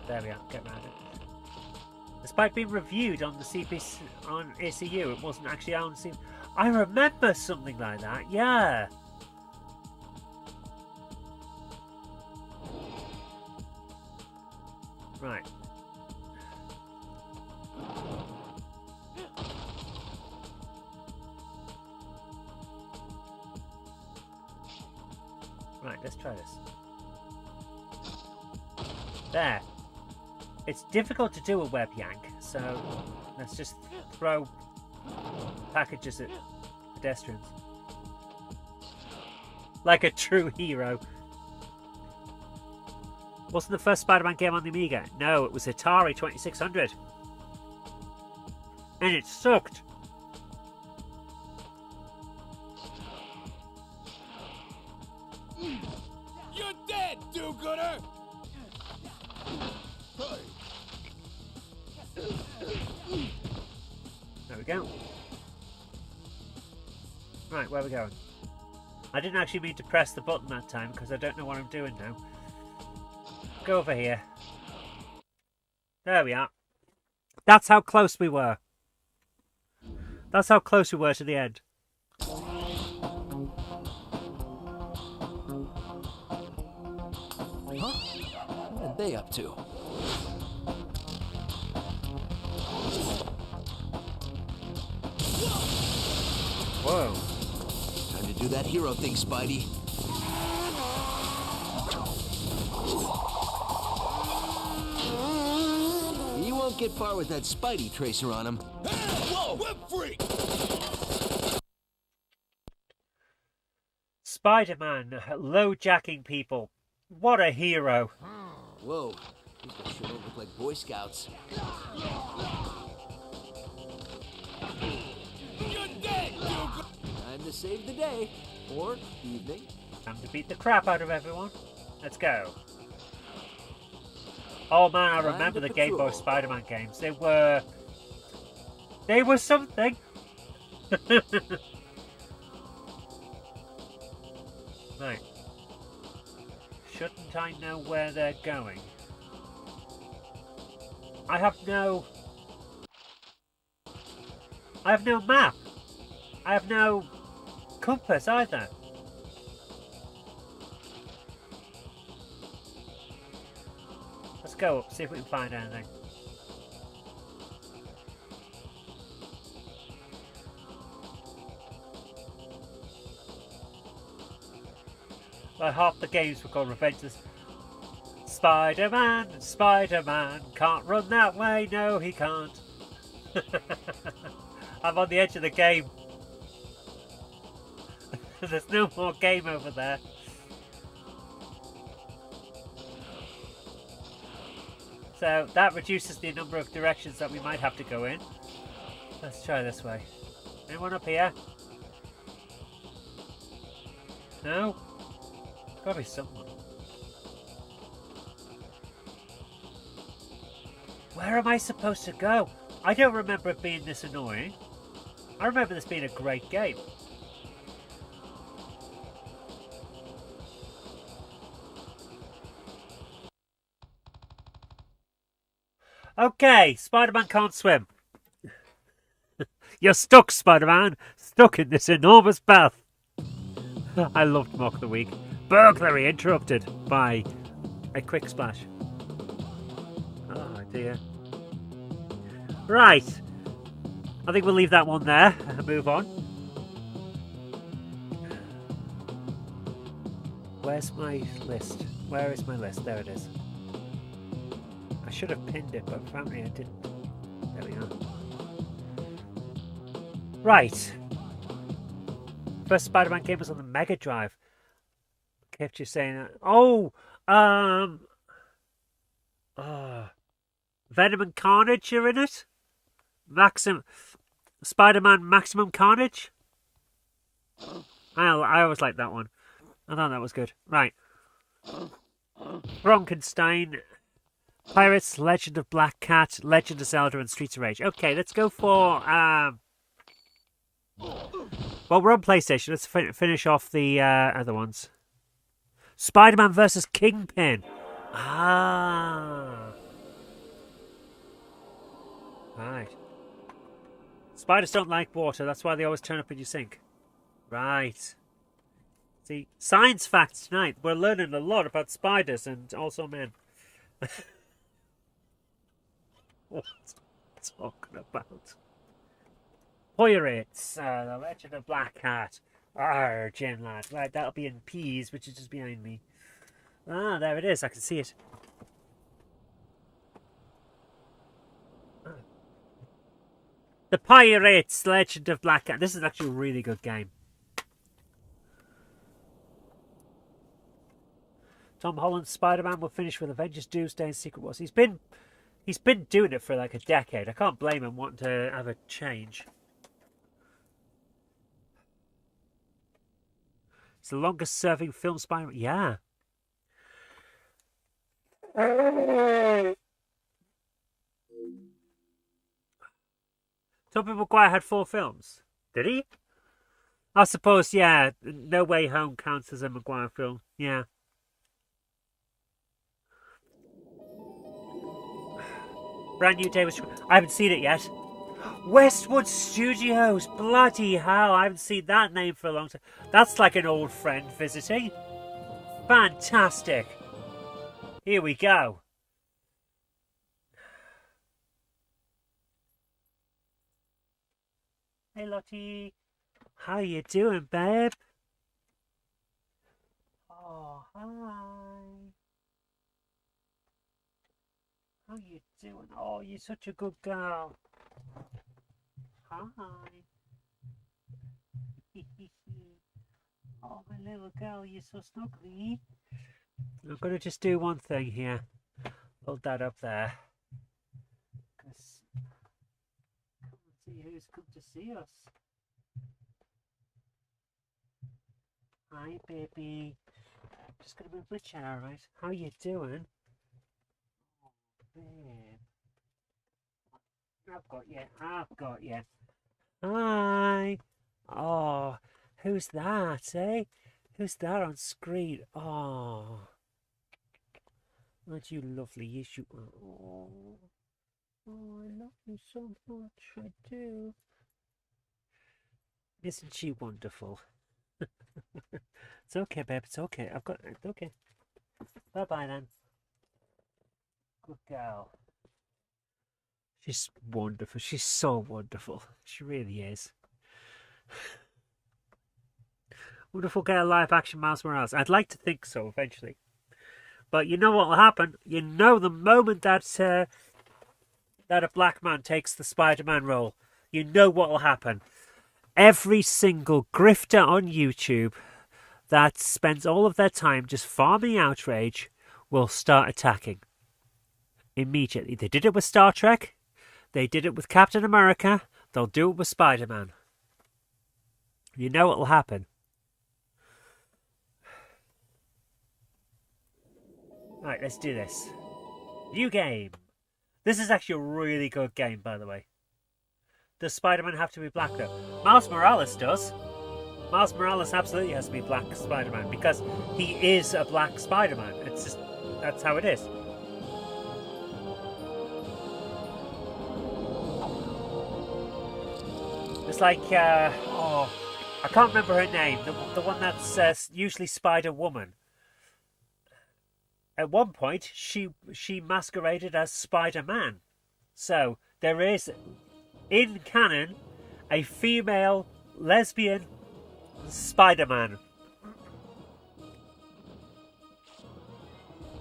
There we are, get around it. Despite being reviewed on the CPC on ACU, it wasn't actually on CPC. I remember something like that, yeah. Right. Right, let's try this. There. It's difficult to do a web yank, so let's just throw packages at pedestrians. Like a true hero. Wasn't the first Spider-Man game on the Amiga? No, it was Atari 2600. And it sucked. You're dead, do-gooder! There we go. Right, where are we going? I didn't actually mean to press the button that time because I don't know what I'm doing now. Go over here. There we are. That's how close we were. That's how close we were to the end. Huh? What are they up to? Whoa. Time to do that hero thing, Spidey. You won't get far with that Spidey tracer on him. Whoa, web freak! Spider-Man, low-jacking people. What a hero. Whoa, these guys sure don't look like Boy Scouts. You're dead, Time to save the day. Or evening. Time to beat the crap out of everyone. Let's go. Oh man, I Time remember to the Game Boy patrol. Spider-Man games. They were something. Right. Shouldn't I know where they're going? I have no map. I have no compass either. Let's go up, see if we can find anything. Well, half the games were called Revenge of the Spider-Man. Spider-Man can't run that way. No, he can't. I'm on the edge of the game. There's no more game over there. So that reduces the number of directions that we might have to go in. Let's try this way. Anyone up here? No? Gotta be someone. Where am I supposed to go? I don't remember it being this annoying. I remember this being a great game. Okay, Spider-Man can't swim. You're stuck, Spider-Man. Stuck in this enormous bath. I loved Mock the Week. Burglary interrupted by a quick splash. Oh dear. Right. I think we'll leave that one there and move on. Where's my list? Where is my list? There it is. I should have pinned it, but apparently I didn't. There we are. Right. First Spider-Man game was on the Mega Drive. Kept you saying that. Oh, Venom and Carnage are in it. Spider-Man Maximum Carnage. I always liked that one. I thought that was good. Right. Frankenstein, Pirates, Legend of Black Cat, Legend of Zelda, and Streets of Rage. Okay, let's go for well, we're on PlayStation. Let's finish off the other ones. Spider-Man versus Kingpin. Ah. Right. Spiders don't like water. That's why they always turn up in your sink. Right. See, science facts tonight. We're learning a lot about spiders and also men. What talking about? Pirates, the Legend of Black Cat. Arr, Jim lad. Right, that'll be in P's, which is just behind me. Ah, there it is. I can see it. The Pirates, Legend of Black Cat. This is actually a really good game. Tom Holland's Spider-Man will finish with Avengers, Doomsday, and Secret Wars. He's been doing it for like a decade. I can't blame him wanting to have a change. It's the longest serving film Spider-Man. Yeah. Tobey Maguire had 4 films. Did he? I suppose, yeah. No Way Home counts as a Maguire film. Yeah. Brand new David. I haven't seen it yet. Westwood Studios. Bloody hell. I haven't seen that name for a long time. That's like an old friend visiting. Fantastic. Here we go. Hey Lottie. How you doing, babe? Oh, hi. How you doing? Oh, you're such a good girl. Hi. Oh, my little girl, you're so snuggly. I'm going to just do one thing here. Hold that up there. Because come and see who's come to see us. Hi, baby. Just gonna move my chair, right? How you doing? Oh, babe. I've got you. Hi. Oh, who's that, eh? Who's that on screen? Oh. Aren't you lovely? Yes, you are. Oh, I love you so much. I do. Isn't she wonderful? It's okay, babe. It's okay. It's okay. Bye-bye then. Good girl. She's wonderful. She's so wonderful. She really is. Wonderful girl, live action Miles Morales. I'd like to think so eventually. But you know what will happen? You know the moment that a black man takes the Spider-Man role, you know what will happen. Every single grifter on YouTube that spends all of their time just farming outrage will start attacking. Immediately. They did it with Star Trek. They did it with Captain America. They'll do it with Spider-Man. You know what will happen. Right, let's do this. New game. This is actually a really good game, by the way. Does Spider-Man have to be black, though? Miles Morales does. Miles Morales absolutely has to be black Spider-Man because he is a black Spider-Man. It's just, that's how it is. It's like, I can't remember her name. The one that's usually Spider-Woman. At one point, she masqueraded as Spider-Man. So, there is, in canon, a female lesbian Spider-Man.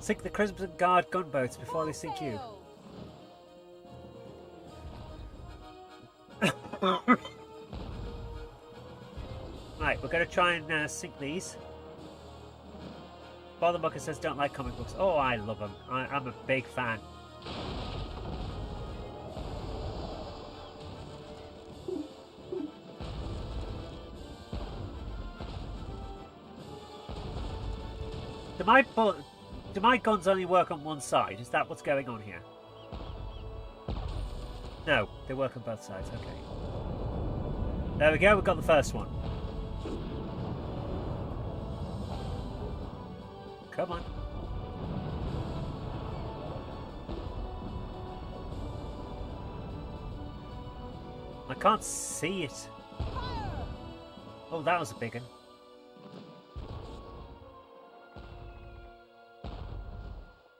Sink the Crimson Guard gunboats before they sink you. Right, we're going to try and sink these. Bothermucker says don't like comic books. Oh, I love them. I'm a big fan. Do my guns only work on one side? Is that what's going on here? No, they work on both sides. Okay. There we go. We've got the first one. Come on. I can't see it. Oh, that was a big one.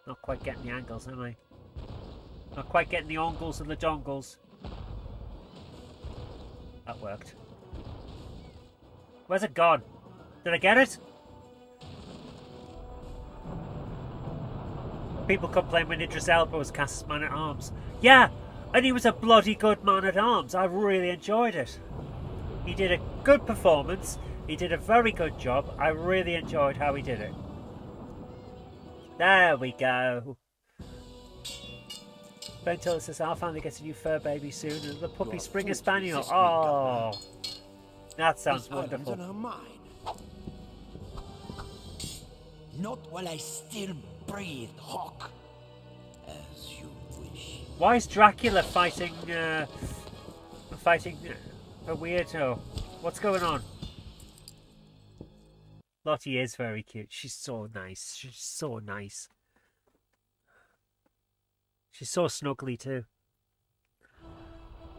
Not quite getting the angles, am I? Not quite getting the ongles and the dongles. That worked. Where's it gone? Did I get it? People complain when Idris Elba was cast as Man-at-Arms. Yeah, and he was a bloody good Man-at-Arms. I really enjoyed it. He did a good performance. He did a very good job. I really enjoyed how he did it. There we go. Ben Tiller says, our family gets a new fur baby soon. And the puppy Springer Spaniel. Oh, that sounds wonderful. Not while I still breathe, Hawk. As you wish. Why is Dracula fighting a weirdo? What's going on? Lottie is very cute. She's so nice. She's so nice. She's so snuggly too.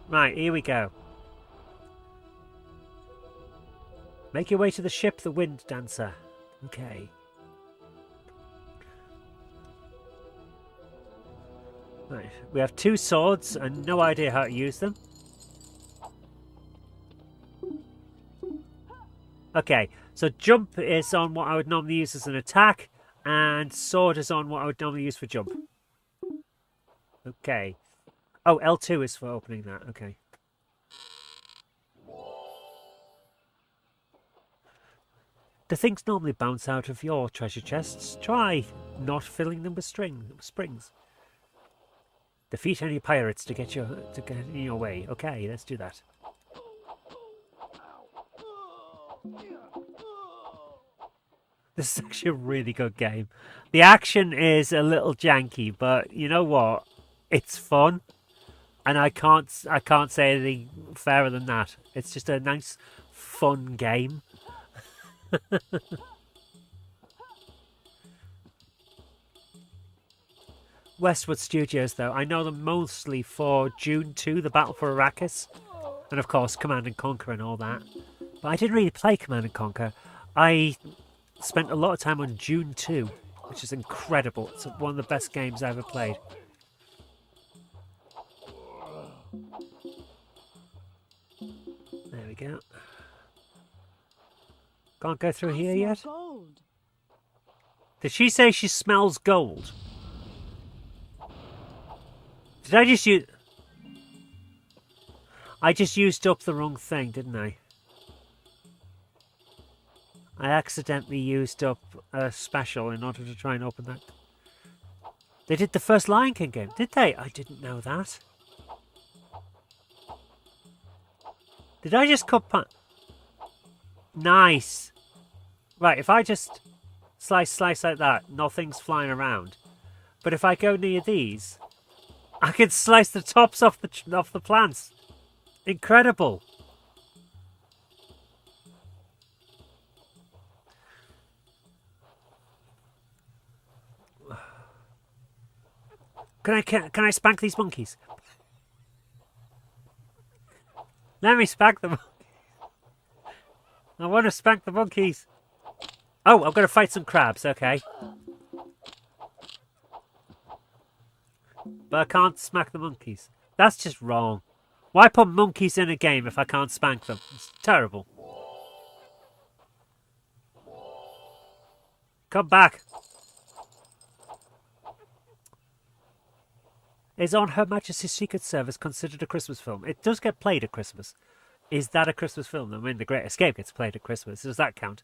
Right, here we go. Make your way to the ship, the Wind Dancer. Okay. Right, we have 2 swords and no idea how to use them. Okay, so jump is on what I would normally use as an attack, and sword is on what I would normally use for jump. Okay. Oh, L2 is for opening that. Okay. Do things normally bounce out of your treasure chests? Try not filling them with springs. Defeat any pirates to get in your way. Okay, let's do that. This is actually a really good game. The action is a little janky, but you know what? It's fun, and I can't say anything fairer than that. It's just a nice, fun game. Westwood Studios, though, I know them mostly for Dune 2, The Battle for Arrakis, and of course Command and Conquer and all that. But I didn't really play Command and Conquer. I spent a lot of time on Dune 2, which is incredible. It's one of the best games I ever played. There we go. Can't go through here yet? Gold. Did she say she smells gold? Did I just use... I just used up the wrong thing, didn't I? I accidentally used up a special in order to try and open that. They did the first Lion King game, did they? I didn't know that. Did I just cut... Nice. Right, if I just slice like that, nothing's flying around. But if I go near these... I can slice the tops off the plants. Incredible. Can I spank these monkeys? Let me spank them. I want to spank the monkeys. Oh, I'm going to fight some crabs. Okay. But I can't smack the monkeys. That's just wrong. Why put monkeys in a game if I can't spank them? It's terrible. Come back. Is On Her Majesty's Secret Service considered a Christmas film? It does get played at Christmas. Is that a Christmas film? I mean, The Great Escape gets played at Christmas. Does that count?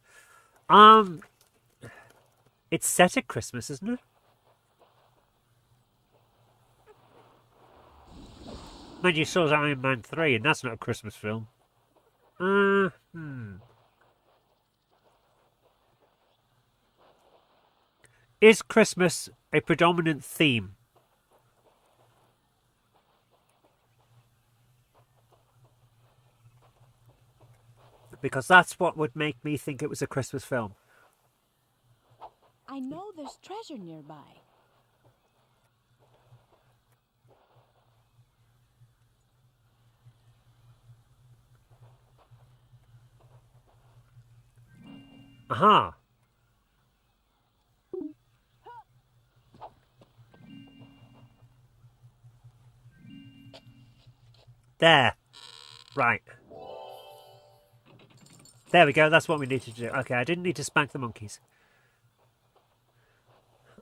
It's set at Christmas, isn't it? Man, you saw Iron Man 3, and that's not a Christmas film. Is Christmas a predominant theme? Because that's what would make me think it was a Christmas film. I know there's treasure nearby. Aha. There. Right. There we go. That's what we need to do. Okay, I didn't need to spank the monkeys.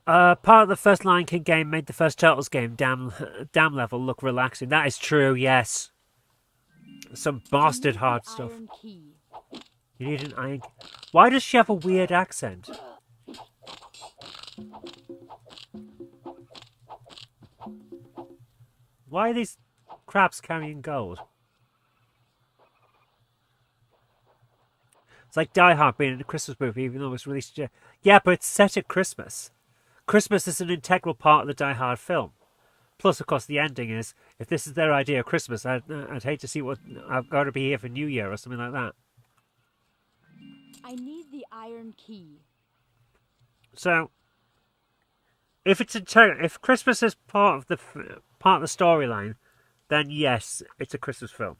Part of the first Lion King game made the first Turtles game dam level look relaxing. That is true, yes. Some bastard hard stuff. You need an iron key. Why does she have a weird accent? Why are these crabs carrying gold? It's like Die Hard being in a Christmas movie, even though it was released... Yeah, but it's set at Christmas. Christmas is an integral part of the Die Hard film. Plus, of course, the ending is, if this is their idea of Christmas, I'd hate to see what... I've got to be here for New Year or something like that. I need the iron key. So, if Christmas is part of the storyline, then yes, it's a Christmas film.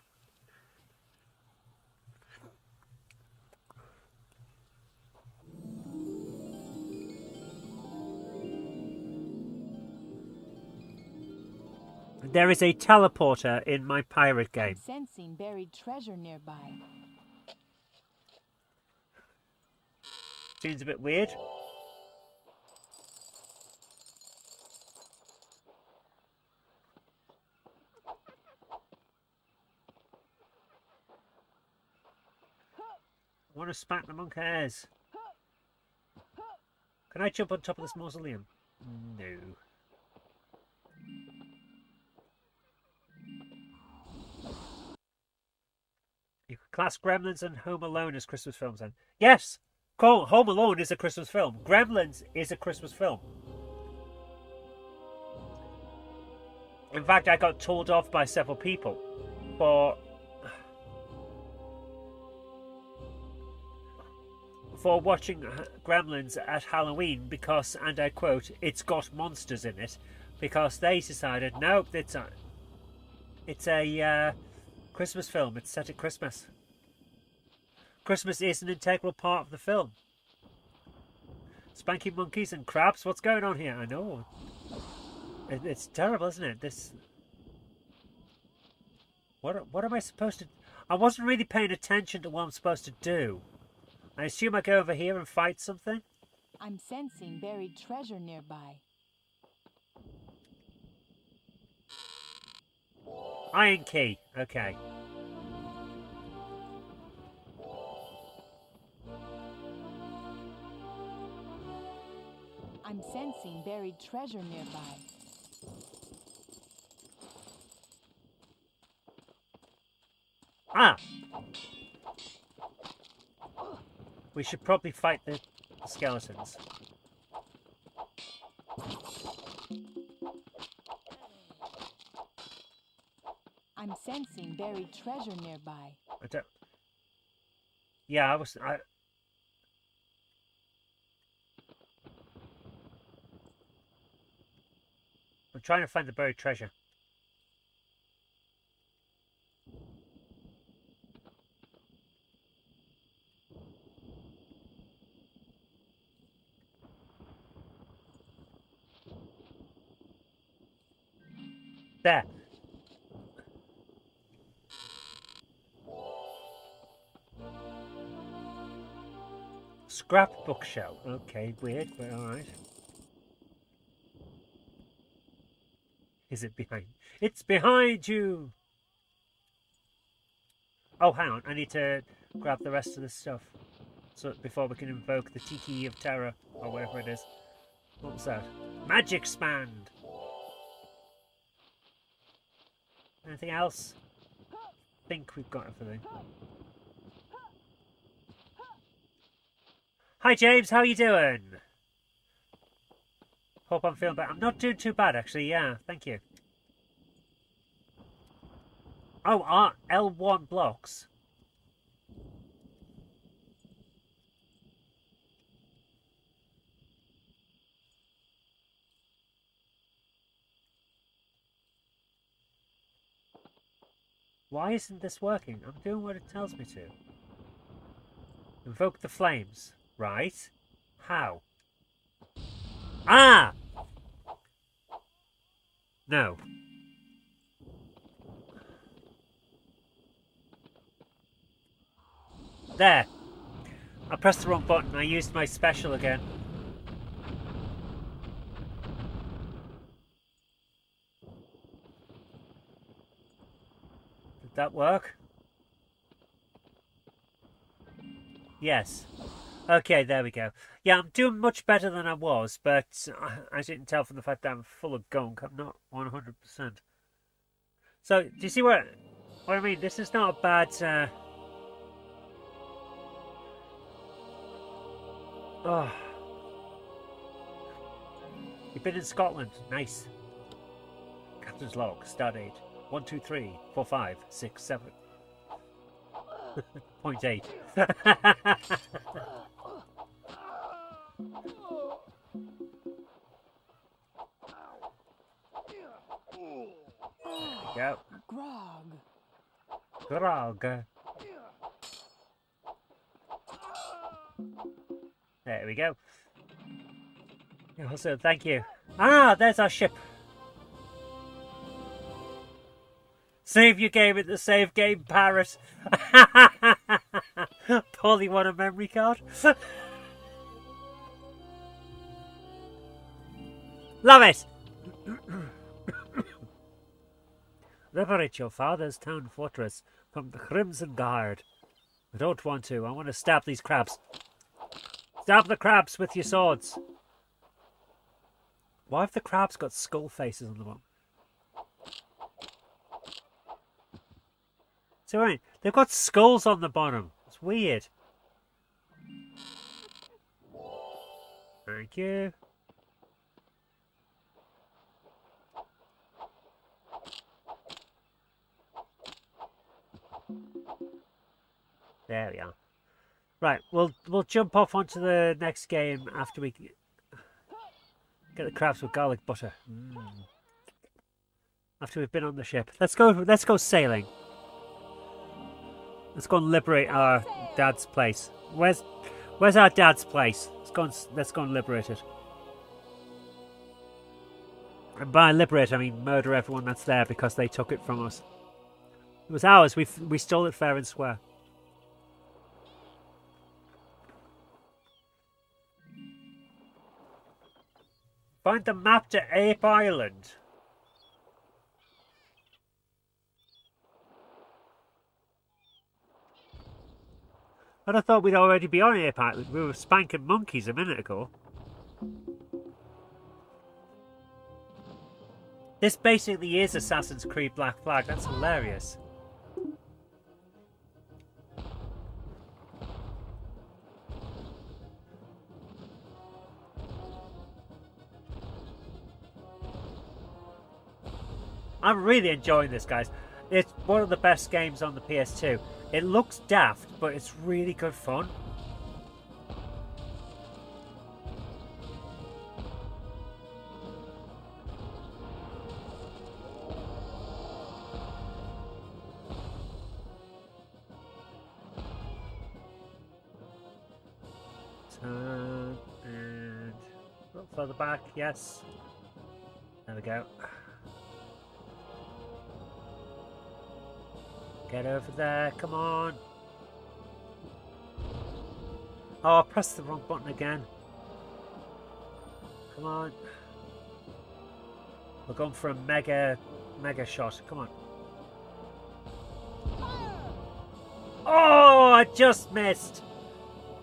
There is a teleporter in my pirate game. Sensing buried treasure nearby. Seems a bit weird. I want to smack the monkeys. Can I jump on top of this mausoleum? No. You could class Gremlins and Home Alone as Christmas films then. Yes! Home Alone is a Christmas film. Gremlins is a Christmas film. In fact, I got told off by several people for watching Gremlins at Halloween because, and I quote, it's got monsters in it, because they decided, nope, it's a Christmas film. It's set at Christmas. Christmas is an integral part of the film. Spanky monkeys and crabs. What's going on here? I know. It's terrible, isn't it? This. What am I supposed to? I wasn't really paying attention to what I'm supposed to do. I assume I go over here and fight something. I'm sensing buried treasure nearby. Iron key. Okay. I'm sensing buried treasure nearby. Ah! We should probably fight the skeletons. I'm sensing buried treasure nearby. I don't... Yeah, I'm trying to find the buried treasure. There. Scrapbook shell. Okay, weird, but alright. Is it behind? It's behind you! Oh, hang on. I need to grab the rest of this stuff so before we can invoke the Tiki of Terror, or whatever it is. What was that? Magic Spand! Anything else? I think we've got everything. Hi James, how you doing? Hope I'm feeling better. I'm not doing too bad actually, yeah, thank you. Oh, L1 blocks. Why isn't this working? I'm doing what it tells me to. Invoke the flames. Right. How? Ah! No. There. I pressed the wrong button. I used my special again. Did that work? Yes. Okay, there we go. Yeah, I'm doing much better than I was, but as you can tell from the fact that I'm full of gunk, I'm not 100%. So, do you see what I mean? This is not a bad... Oh. You've been in Scotland. Nice. Captain's log. Stardate. 1, 2, 3, 4, 5, 6, 7. 0.8. Go. Grog. There we go. Also, thank you. Ah, there's our ship. Save your game at the save game, parrot. Paulie want a memory card? Love it! Liberate your father's town fortress from the Crimson Guard. I don't want to. I want to stab these crabs. Stab the crabs with your swords. Why have the crabs got skull faces on the bottom? So right, they've got skulls on the bottom. It's weird. Thank you. There we are. Right, we'll jump off onto the next game after we get the crabs with garlic butter. After we've been on the ship. Let's go sailing. Let's go and liberate our dad's place. Where's our dad's place? Let's go and liberate it. And by liberate I mean murder everyone that's there because they took it from us. It was ours. We stole it fair and square. Find the map to Ape Island. And I thought we'd already be on Ape Island. We were spanking monkeys a minute ago. This basically is Assassin's Creed Black Flag. That's hilarious. I'm really enjoying this, guys. It's one of the best games on the PS2. It looks daft, but it's really good fun. Turn and a little further back, yes. There we go. Get over there, come on. Oh, I pressed the wrong button again. Come on. We're going for a mega shot. Come on. Oh, I just missed.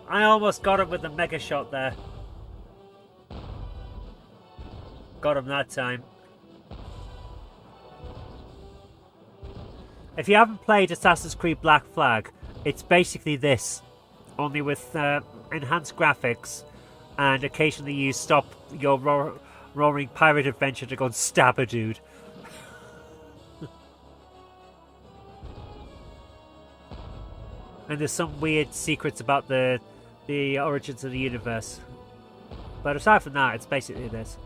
I almost got him with the mega shot there. Got him that time. If you haven't played Assassin's Creed Black Flag, it's basically this, only with enhanced graphics, and occasionally you stop your roaring pirate adventure to go and stab a dude. And there's some weird secrets about the origins of the universe. But aside from that, it's basically this.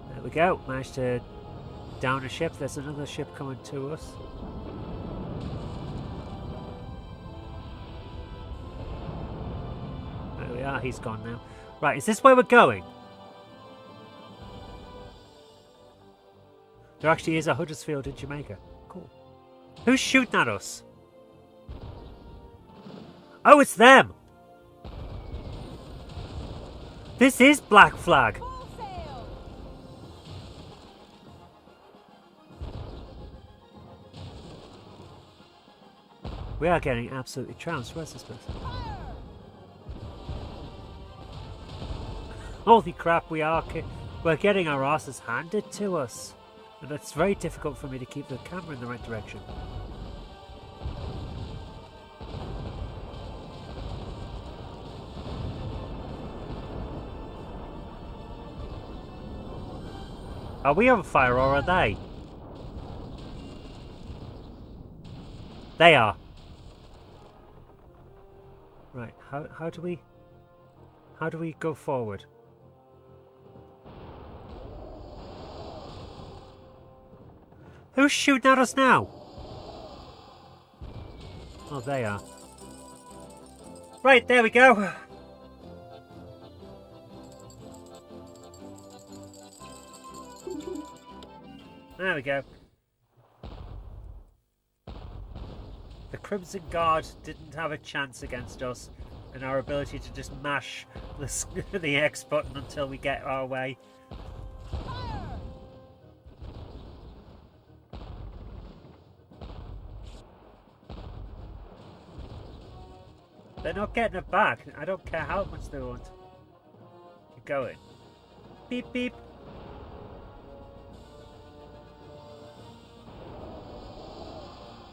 There we go. Managed to down a ship. There's another ship coming to us. There we are. He's gone now. Right, is this where we're going? There actually is a Huddersfield in Jamaica. Cool. Who's shooting at us? Oh, it's them! This is Black Flag! We are getting absolutely trounced. Where's this place? Holy crap, we're getting our asses handed to us. And it's very difficult for me to keep the camera in the right direction. Are we on fire or are they? They are. Right, how do we go forward? Who's shooting at us now? Oh, they are. Right, there we go. There we go. The Crimson Guard didn't have a chance against us and our ability to just mash the X button until we get our way. They're not getting it back. I don't care how much they want. Keep going. Beep, beep.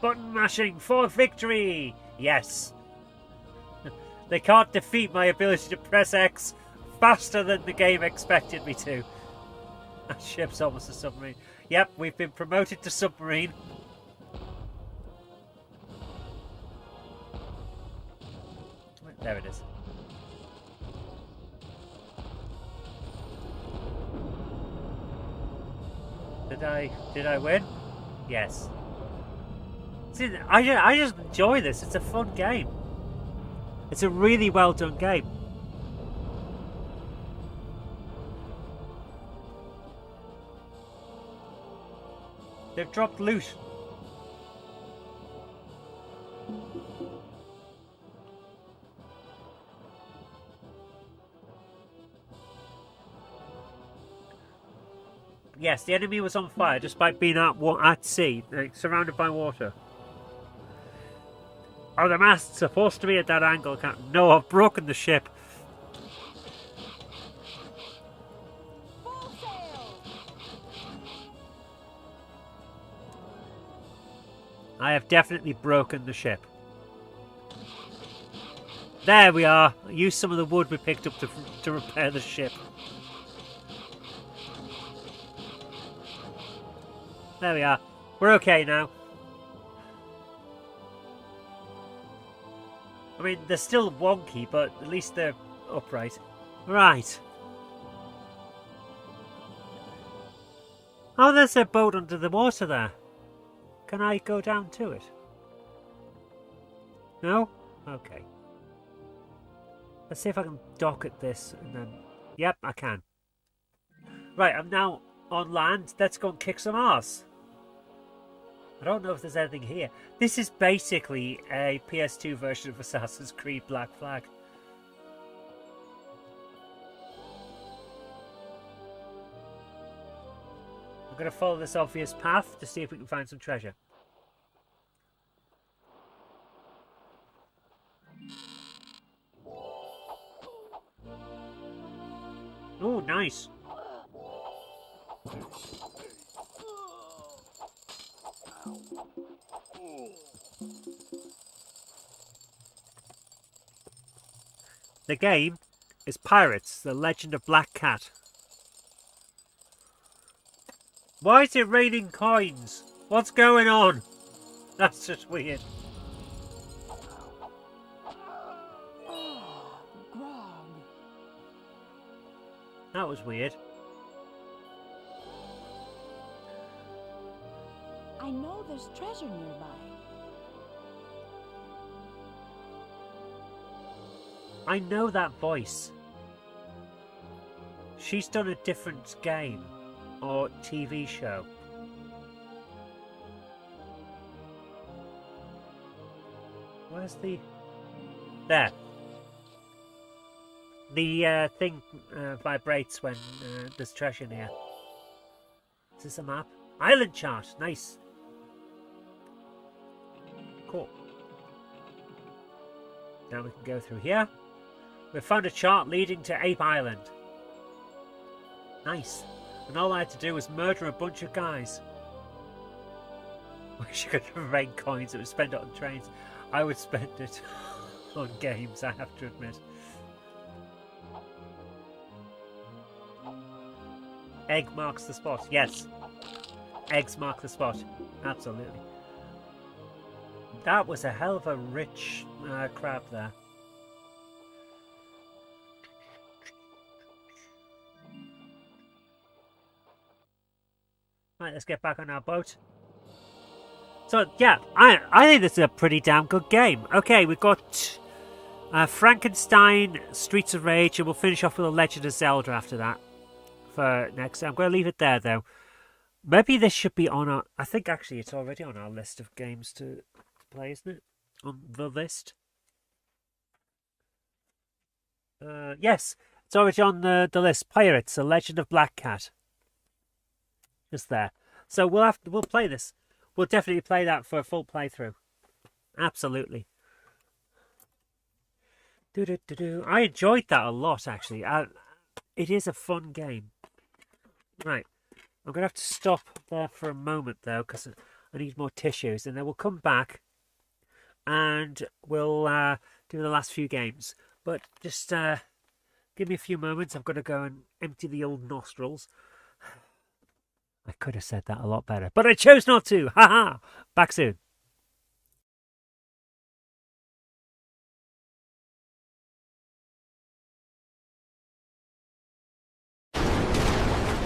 Button mashing for victory! Yes. They can't defeat my ability to press X faster than the game expected me to. That ship's almost a submarine. Yep, we've been promoted to submarine. There it is. Did I win? Yes. See, I just enjoy this. It's a fun game. It's a really well done game. They've dropped loot. Yes, the enemy was on fire despite being at sea, surrounded by water. Oh, the mast's supposed to be at that angle, Captain. No, I've broken the ship. I have definitely broken the ship. There we are. I used some of the wood we picked up to repair the ship. There we are. We're okay now. I mean, they're still wonky, but at least they're upright. Right. Oh, there's a boat under the water there. Can I go down to it? No? Okay. Let's see if I can dock at this and then... Yep, I can. Right, I'm now on land. Let's go and kick some arse. I don't know if there's anything here. This is basically a PS2 version of Assassin's Creed Black Flag. I'm going to follow this obvious path to see if we can find some treasure. Oh, nice. The game is Pirates: The Legend of Black Cat. Why is it raining coins? What's going on? That's just weird. That was weird. I know there's treasure nearby. I know that voice. She's done a different game or TV show. Where's the... There. The thing vibrates when there's treasure near. Is this a map? Island chart. Nice. Cool. Now we can go through here. We've found a chart leading to Ape Island. Nice. And all I had to do was murder a bunch of guys. Wish I could rain coins that would spend it on trains. I would spend it on games, I have to admit. Egg marks the spot. Yes. Eggs mark the spot. Absolutely. That was a hell of a rich crab there. Right, let's get back on our boat. So, yeah, I think this is a pretty damn good game. Okay, we've got Frankenstein, Streets of Rage, and we'll finish off with The Legend of Zelda after that. For next, I'm going to leave it there, though. Maybe this should be on our... I think, actually, it's already on our list of games to play, isn't it? On the list. Yes, it's already on the list. Pirates: The Legend of Black Cat. Just there. So we'll play this. We'll definitely play that for a full playthrough. Absolutely. I enjoyed that a lot, actually. It is a fun game. Right. I'm going to have to stop there for a moment, though, because I need more tissues. And then we'll come back and we'll do the last few games. But just give me a few moments. I've got to go and empty the old nostrils. I could have said that a lot better, but I chose not to. Ha ha! Back soon.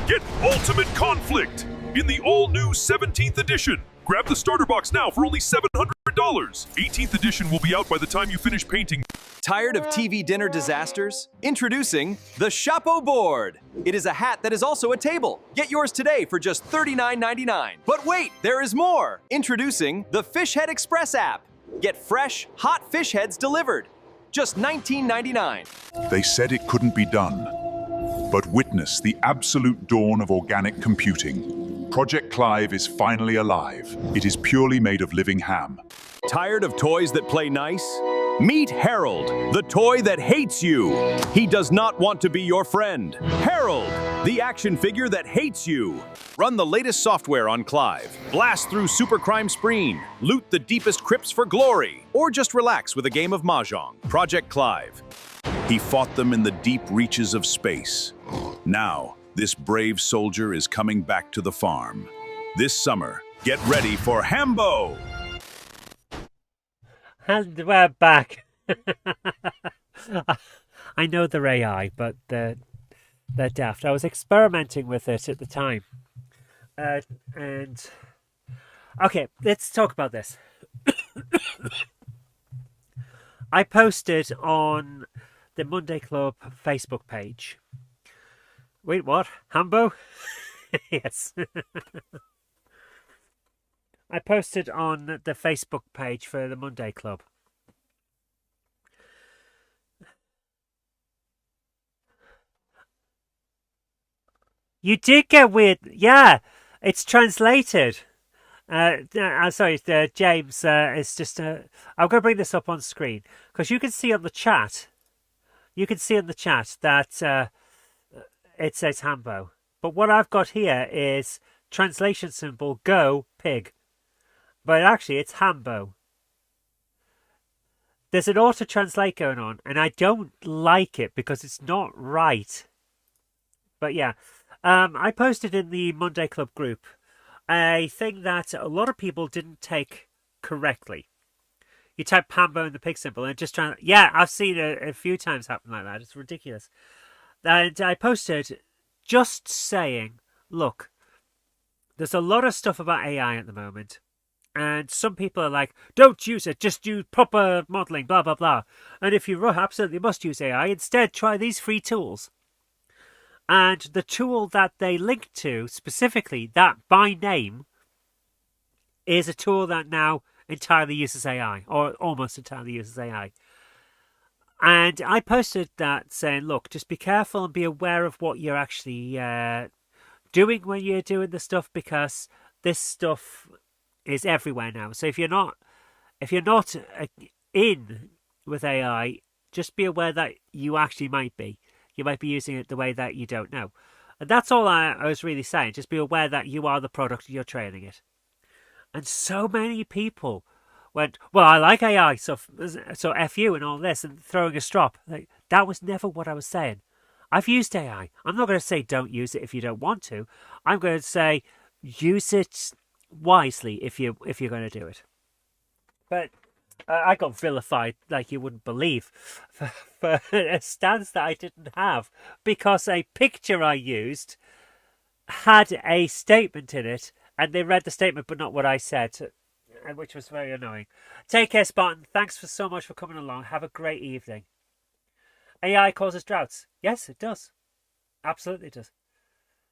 Get Ultimate Conflict in the all-new 17th edition. Grab the starter box now for only $700. 18th edition will be out by the time you finish painting. Tired of TV dinner disasters? Introducing the Chapeau Board. It is a hat that is also a table. Get yours today for just $39.99. But wait, there is more. Introducing the Fish Head Express app. Get fresh, hot fish heads delivered. Just $19.99. They said it couldn't be done. But witness the absolute dawn of organic computing. Project Clive is finally alive. It is purely made of living ham. Tired of toys that play nice? Meet Harold, the toy that hates you. He does not want to be your friend. Harold, the action figure that hates you. Run the latest software on Clive. Blast through supercrime spreen. Loot the deepest crypts for glory. Or just relax with a game of Mahjong. Project Clive. He fought them in the deep reaches of space. Now, this brave soldier is coming back to the farm. This summer, get ready for Hambo! And we're back. I know they're AI, but they're daft. I was experimenting with it at the time. And okay, let's talk about this. I posted on the Monday Club Facebook page. Wait, what? Hambo? Yes. I posted on the Facebook page for the Monday Club. You did get weird. Yeah, it's translated. Sorry, James. It's just. I'm going to bring this up on screen because you can see on the chat. You can see in the chat that it says Hambo, but what I've got here is translation symbol go pig, but actually it's Hambo. There's an auto translate going on, and I don't like it because it's not right. But yeah, I posted in the Monday Club group a thing that a lot of people didn't take correctly. You type Hambo in the pig symbol and just trying. Yeah, I've seen it a few times happen like that. It's ridiculous. And I posted just saying, look, there's a lot of stuff about AI at the moment. And some people are like, don't use it, just use proper modeling, blah, blah, blah. And if you absolutely must use AI, instead try these free tools. And the tool that they link to, specifically, that by name, is a tool that now entirely uses AI, or almost entirely uses AI. And I posted that saying, look, just be careful and be aware of what you're actually doing when you're doing the stuff, because this stuff is everywhere now. So if you're not in with AI, just be aware that you actually might be. You might be using it the way that you don't know. And that's all I was really saying. Just be aware that you are the product, you're training it. And so many people went, well, I like AI, so F you and all this, and throwing a strop. Like, that was never what I was saying. I've used AI. I'm not going to say don't use it if you don't want to. I'm going to say use it wisely if you're going to do it. But I got vilified like you wouldn't believe for a stance that I didn't have, because a picture I used had a statement in it, and they read the statement but not what I said, which was very annoying. Take care, Spartan. Thanks so much for coming along. Have a great evening. AI causes droughts. Yes, it does. Absolutely does.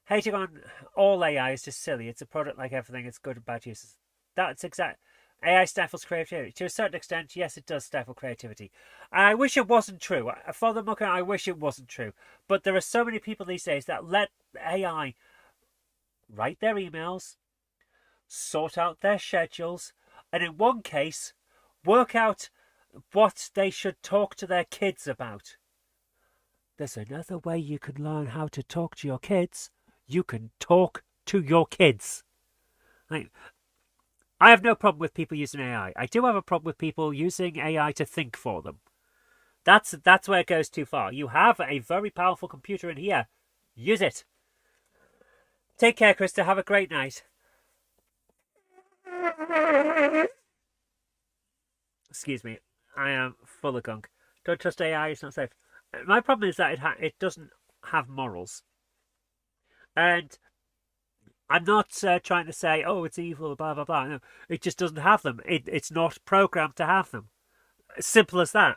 Hating on all AI is just silly. It's a product like everything. It's good and bad uses. That's exact. AI stifles creativity. To a certain extent, yes, it does stifle creativity. I wish it wasn't true. For the mucker, I wish it wasn't true. But there are so many people these days that let AI write their emails, sort out their schedules, and in one case, work out what they should talk to their kids about. There's another way you can learn how to talk to your kids. You can talk to your kids. I have no problem with people using AI. I do have a problem with people using AI to think for them. That's where it goes too far. You have a very powerful computer in here. Use it. Take care, Krista. Have a great night. Excuse me. I am full of gunk. Don't trust AI. It's not safe. My problem is that it doesn't have morals. And I'm not trying to say, oh, it's evil, blah, blah, blah. No, it just doesn't have them. It's not programmed to have them. Simple as that.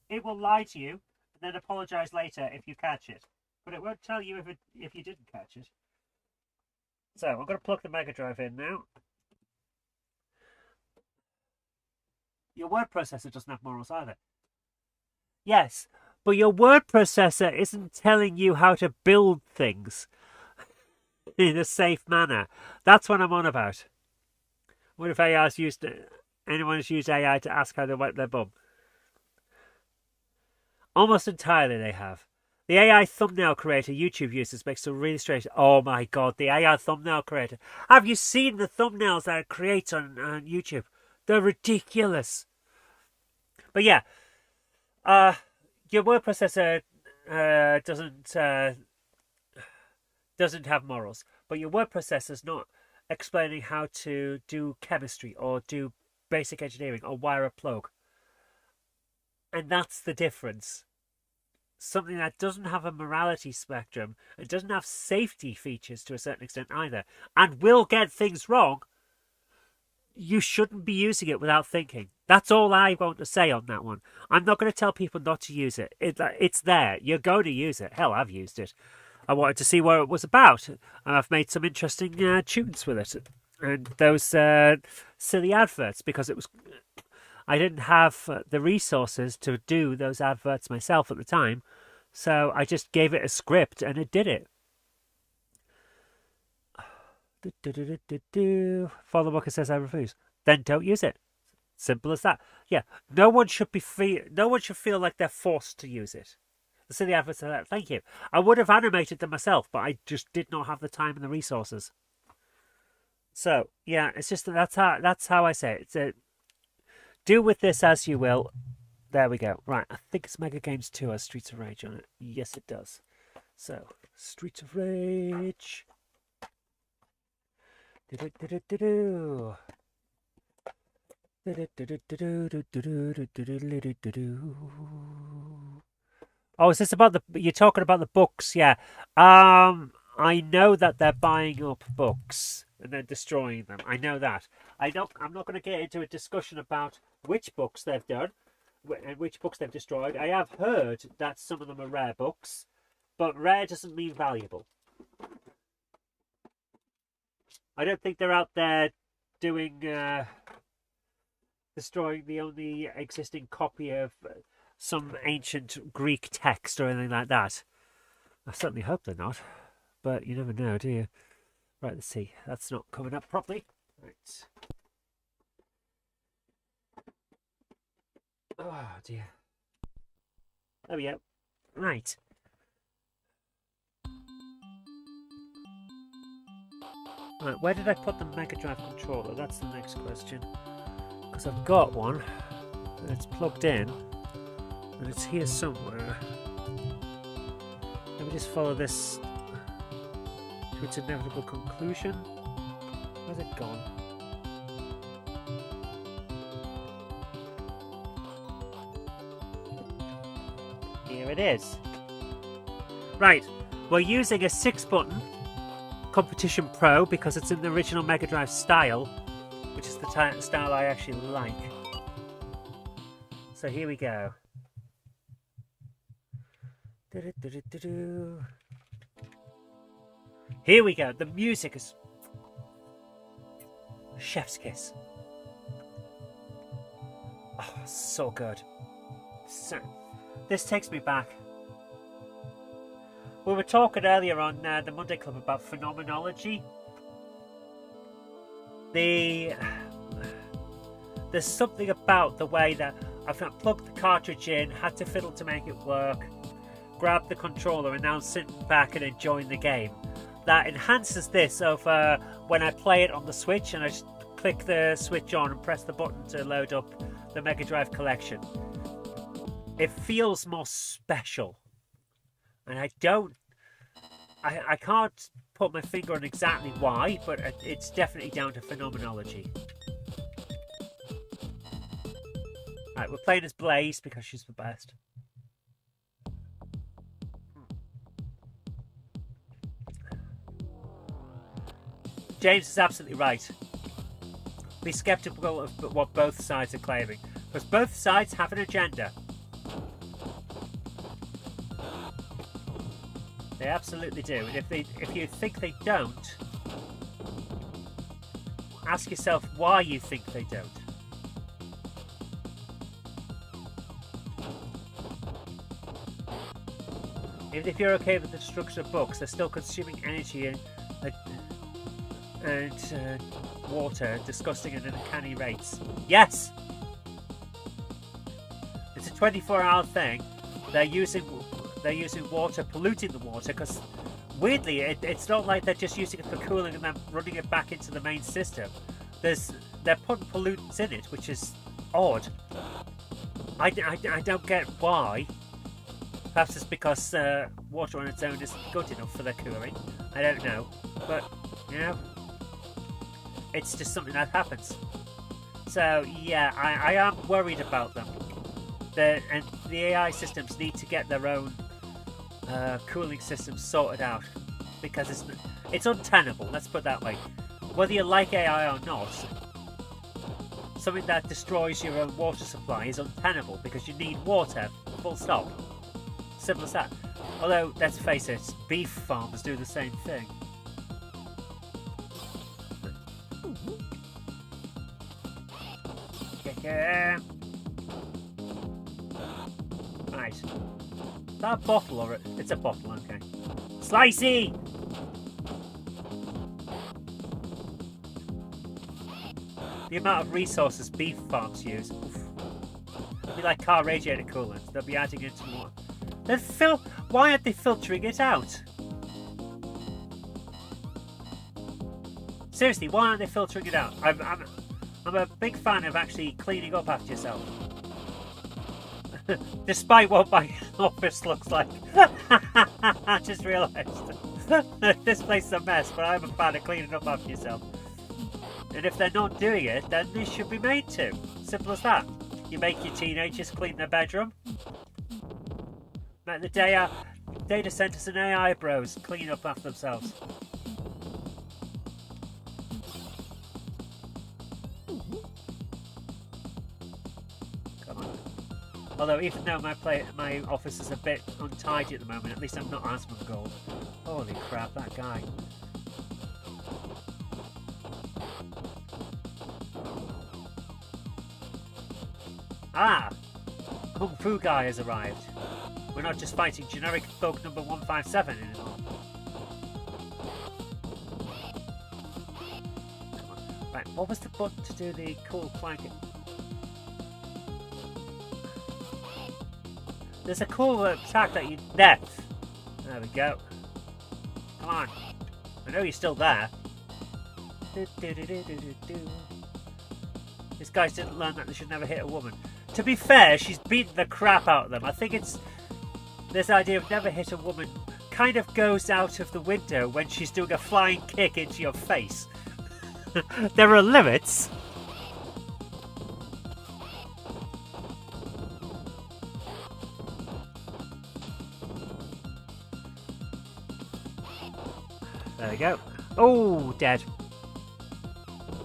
It will lie to you and then apologise later if you catch it. But it won't tell you if you didn't catch it. So, I'm going to plug the Mega Drive in now. Your word processor doesn't have morals either. Yes, but your word processor isn't telling you how to build things in a safe manner. That's what I'm on about. What if anyone has used AI to ask how they wipe their bum? Almost entirely they have. The AI thumbnail creator YouTube uses makes some really strange... Oh my god, the AI thumbnail creator. Have you seen the thumbnails that it creates on YouTube? They're ridiculous. But yeah, your word processor doesn't have morals. But your word processor's not explaining how to do chemistry or do basic engineering or wire a plug. And that's the difference. Something that doesn't have a morality spectrum and doesn't have safety features to a certain extent either, and will get things wrong, you shouldn't be using it without thinking. That's all I want to say on that one. I'm not going to tell people not to use it. It's there. You're going to use it. Hell, I've used it. I wanted to see what it was about, and I've made some interesting tunes with it. And those silly adverts, because I didn't have the resources to do those adverts myself at the time, so I just gave it a script and it did it. Father Walker says I refuse. Then don't use it. Simple as that. Yeah, no one should feel like they're forced to use it. The silly adverts are that. Thank you. I would have animated them myself, but I just did not have the time and the resources. So yeah, it's just that's how I say it. Do with this as you will. There we go. Right, I think it's Mega Games 2 has Streets of Rage on it. Yes, it does. So, Streets of Rage. Oh, is this about you're talking about the books? Yeah. I know that they're buying up books and then destroying them. I know that. I'm not going to get into a discussion about which books they've done and which books they've destroyed. I have heard that some of them are rare books, but rare doesn't mean valuable. I don't think they're out there doing destroying the only existing copy of some ancient Greek text or anything like that. I certainly hope they're not, but you never know, do you? Right, let's see. That's not coming up properly. Right. Oh, dear. There we go. Right. Right, where did I put the Mega Drive controller? That's the next question. Because I've got one, and it's plugged in, and it's here somewhere. Let me just follow this to its inevitable conclusion. Where's it gone? Here it is. Right, we're using a 6-button Competition Pro because it's in the original Mega Drive style, which is the style I actually like. So here we go. Here we go. The music is chef's kiss. Oh, so good. So, this takes me back. We were talking earlier on the Monday Club about phenomenology. There's something about the way that I've plugged the cartridge in, had to fiddle to make it work, grabbed the controller and now sitting back and enjoying the game. That enhances this over when I play it on the Switch and I just click the switch on and press the button to load up the Mega Drive collection. it feels more special. And I can't put my finger on exactly why, but it's definitely down to phenomenology. Right, we're playing as Blaze because she's the best. James is absolutely right. Be skeptical of what both sides are claiming, because both sides have an agenda. They absolutely do, and if you think they don't, ask yourself why you think they don't. Even if you're okay with the destruction of books, they're still consuming energy and water, disgusting and uncanny rates. Yes! It's a 24-hour thing. They're using water, polluting the water, because weirdly, it's not like they're just using it for cooling and then running it back into the main system. They're putting pollutants in it, which is odd. I don't get why. Perhaps it's because water on its own isn't good enough for their cooling. I don't know. But, you know, it's just something that happens. So, yeah, I am worried about them. And the AI systems need to get their own cooling systems sorted out. Because it's untenable, let's put it that way. Whether you like AI or not, something that destroys your own water supply is untenable because you need water, full stop. Simple as that. Although, let's face it, beef farmers do the same thing. Right. Is that a bottle or it's a bottle, okay. Slicey! The amount of resources beef farms use. Oof. It'll be like car radiator coolant. They'll be adding into more. Why aren't they filtering it out? Seriously, why aren't they filtering it out? I'm a big fan of actually cleaning up after yourself. Despite what my office looks like. I just realised. This place is a mess, but I'm a fan of cleaning up after yourself. And if they're not doing it, then they should be made to. Simple as that. You make your teenagers clean their bedroom. Make the data centers and AI bros clean up after themselves. Come on. Although even though my office is a bit untidy at the moment, at least I'm not Asmongold. Holy crap, that guy. Ah! Kung Fu guy has arrived. We're not just fighting generic thug number 157 anymore. Right, what was the button to do the cool flanking? There's a cool attack that you... There! There we go. Come on. I know you're still there. These guys didn't learn that they should never hit a woman. To be fair, she's beaten the crap out of them. I think it's... This idea of never hit a woman kind of goes out of the window when she's doing a flying kick into your face. There are limits. There we go. Oh, dead.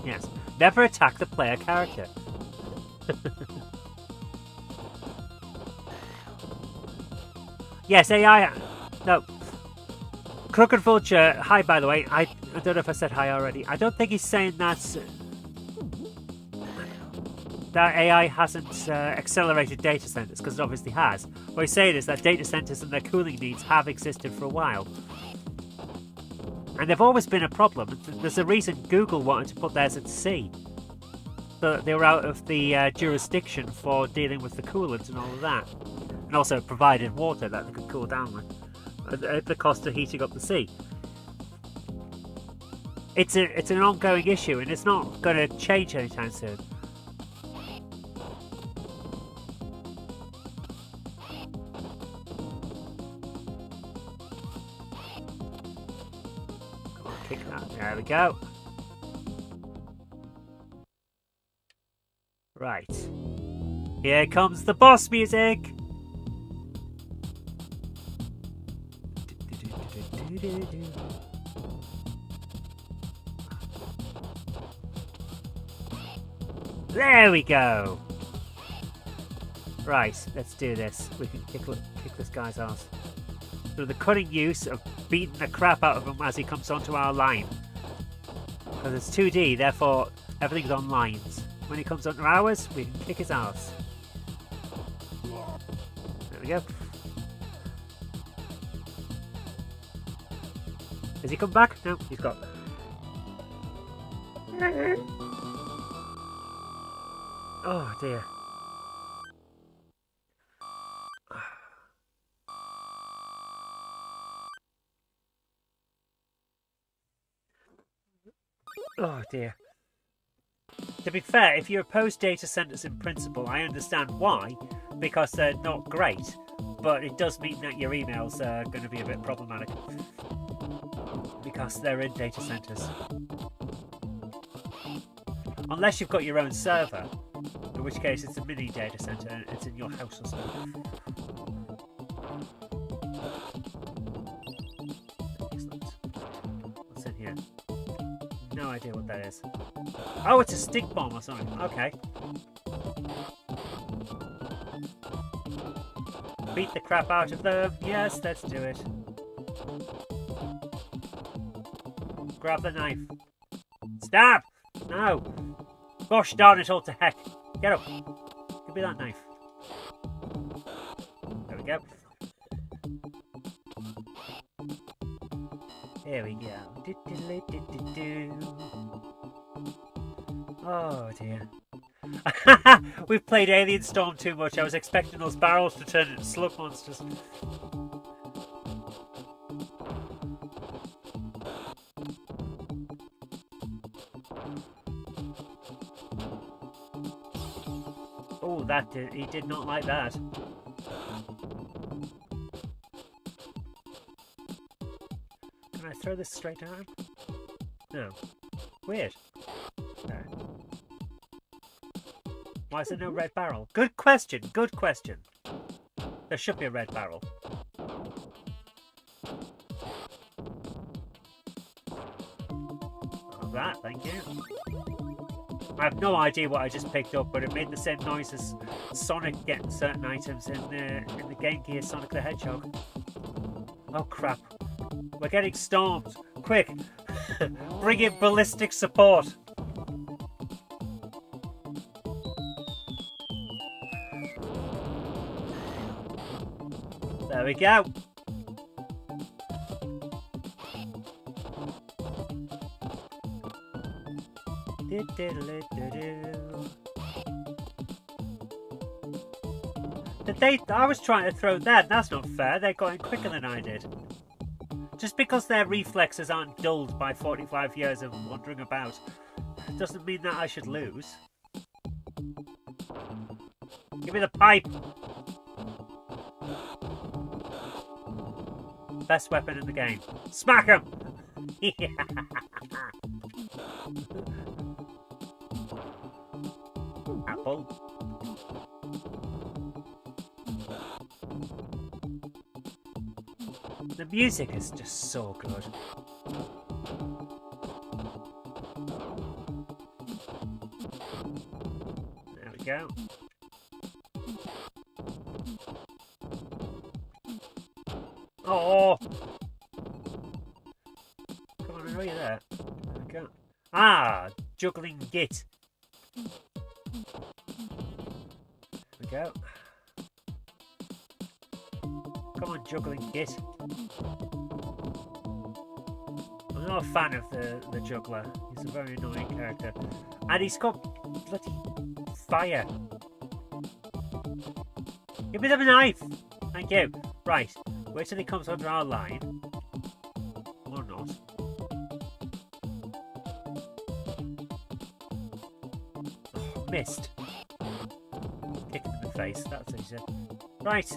Yes. Never attack the player character. Yes, AI. No. Crooked Vulture. Hi, by the way. I don't know if I said hi already. I don't think he's saying that AI hasn't accelerated data centers, because it obviously has. What he's saying is that data centers and their cooling needs have existed for a while. And they've always been a problem. There's a reason Google wanted to put theirs at sea. So they were out of the jurisdiction for dealing with the coolant and all of that. And also provided water that they could cool down with at the cost of heating up the sea. It's an ongoing issue, and it's not going to change anytime soon. Kick that. There we go. Right. Here comes the boss music. There we go. Right, let's do this. We can kick this guy's ass. Through the cunning use of beating the crap out of him as he comes onto our line. Because it's 2D, therefore everything's on lines. When he comes onto ours, we can kick his ass. There we go. Has he come back? No, he's got... Oh dear. Oh dear. To be fair, if you oppose data centers in principle, I understand why, because they're not great, but it does mean that your emails are going to be a bit problematic because they're in data centers. Unless you've got your own server, in which case it's a mini data center and it's in your house or something. Excellent. What's in here? No idea what that is. Oh, it's a stink bomb or something. Okay. Beat the crap out of them. Yes, let's do it. Grab the knife. Stab! No! Gosh darn it all to heck. Get up. Give me that knife. There we go. Here we go. Oh dear. We've played Alien Storm too much. I was expecting those barrels to turn into slug monsters. Oh, he did not like that. Can I throw this straight at him? No. Weird. There. Why is there no red barrel? Good question, good question. There should be a red barrel. Like that, thank you. I have no idea what I just picked up, but it made the same noise as Sonic getting certain items in the Game Gear Sonic the Hedgehog. Oh crap. We're getting stormed. Quick! Bring in ballistic support! There we go. I was trying to throw that. That's not fair. They're going quicker than I did. Just because their reflexes aren't dulled by 45 years of wandering about doesn't mean that I should lose. Give me the pipe. Best weapon in the game. Smack him! Apple. The music is just so good. There we go. Oh! Come on, I know you're there. There we go. Ah! Juggling git. There we go. Come on, juggling git. I'm not a fan of the juggler. He's a very annoying character. And he's got bloody fire. Give me the knife! Thank you. Right. Wait till he comes under our line. Or not. Oh, missed. Kick him in the face. That's easy. Right.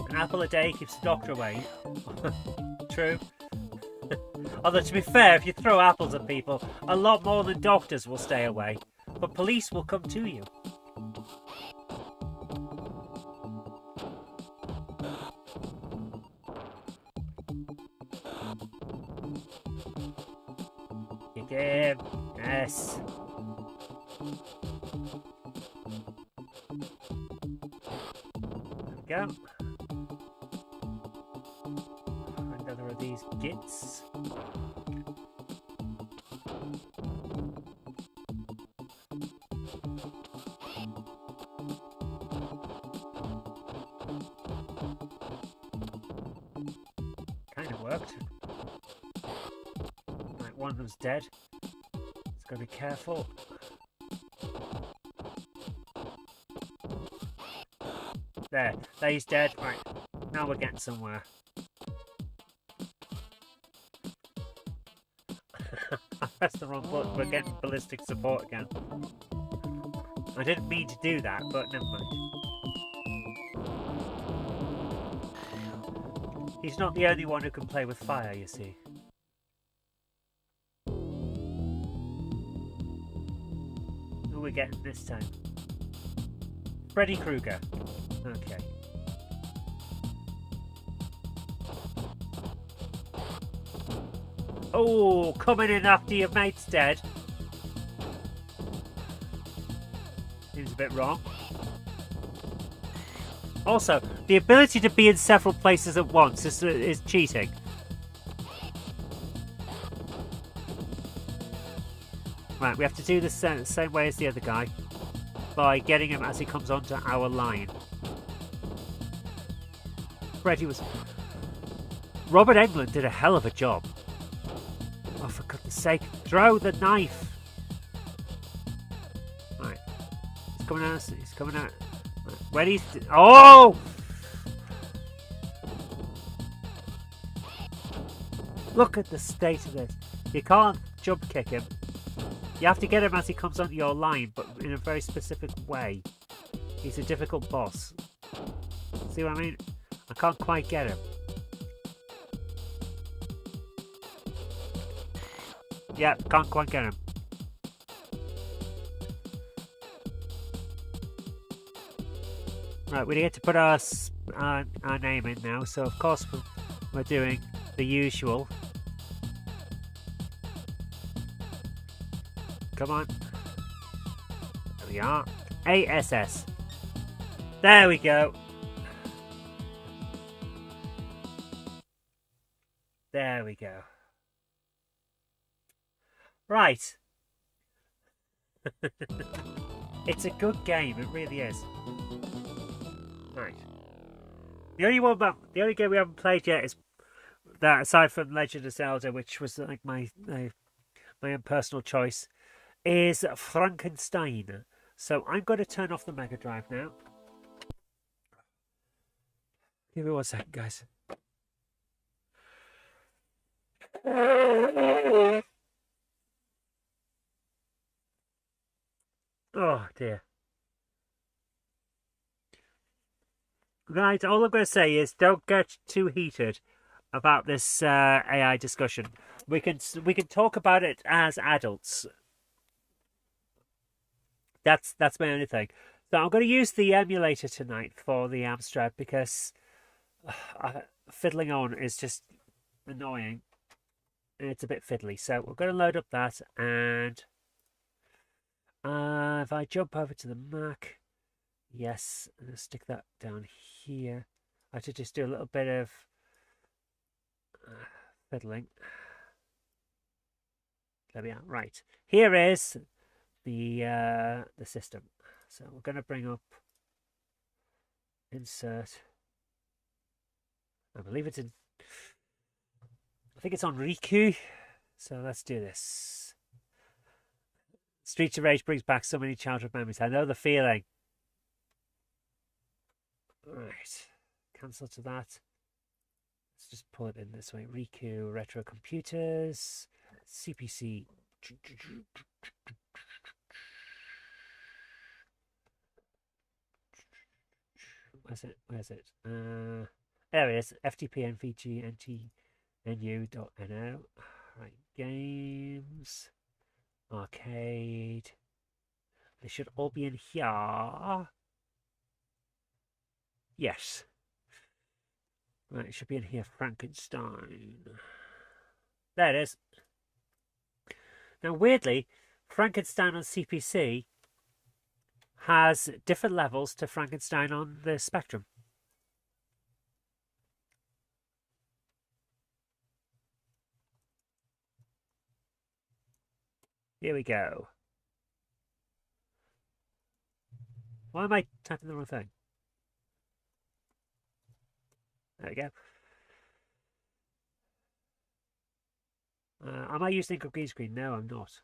An apple a day keeps the doctor away. True. true. Although, to be fair, if you throw apples at people, a lot more than doctors will stay away. But police will come to you. Kick him. Yes. There we go. Another of these gits. Kind of worked. Right, one of them's dead. Let's gotta be careful. There, he's dead. Right, now we're getting somewhere. I pressed the wrong button. We're getting ballistic support again. I didn't mean to do that, but never mind. He's not the only one who can play with fire, you see. Who are we getting this time? Freddy Krueger. Okay. Oh, coming in after your mate's dead. Seems a bit wrong. Also, the ability to be in several places at once is cheating. Right, we have to do the same way as the other guy by getting him as he comes onto our line. Freddy was... Robert Englund did a hell of a job. Oh, for goodness sake, throw the knife! Right. He's coming out. He's coming out. Right. When he's... Oh! Look at the state of this. You can't jump kick him. You have to get him as he comes onto your line, but in a very specific way. He's a difficult boss. See what I mean? I can't quite get him. Yeah, can't quite get him. Right, we get to put our name in now, so of course we're doing the usual. Come on. There we are. ASS. There we go. There we go. Right. It's a good game, it really is. Right. The only game we haven't played yet is that, aside from Legend of Zelda, which was like my own personal choice, is Frankenstein. So I'm going to turn off the Mega Drive now. Give me 1 second, guys. Oh dear. Right, all I'm going to say is don't get too heated about this AI discussion. We can talk about it as adults. That's my only thing. So I'm going to use the emulator tonight for the Amstrad because fiddling on is just annoying. And it's a bit fiddly. So we're going to load up that, and if I jump over to the Mac, yes, I'm going to stick that down here. I have to just do a little bit of fiddling. There we are. Right, here is the system. So we're going to bring up insert. I believe it's in. I think it's on Riku. So let's do this. Streets of Rage brings back so many childhood memories. I know the feeling. Right, cancel to that. Let's just pull it in this way. Riku, Retro Computers, CPC. Where's it? There it is. FTP, NVG, NT, nu.no. Right, games, arcade. They should all be in here. Yes. Right, it should be in here. Frankenstein. There it is. Now, weirdly, Frankenstein on CPC has different levels to Frankenstein on the Spectrum. Here we go. Why am I typing the wrong thing? There we go. Am I using a green screen? No, I'm not.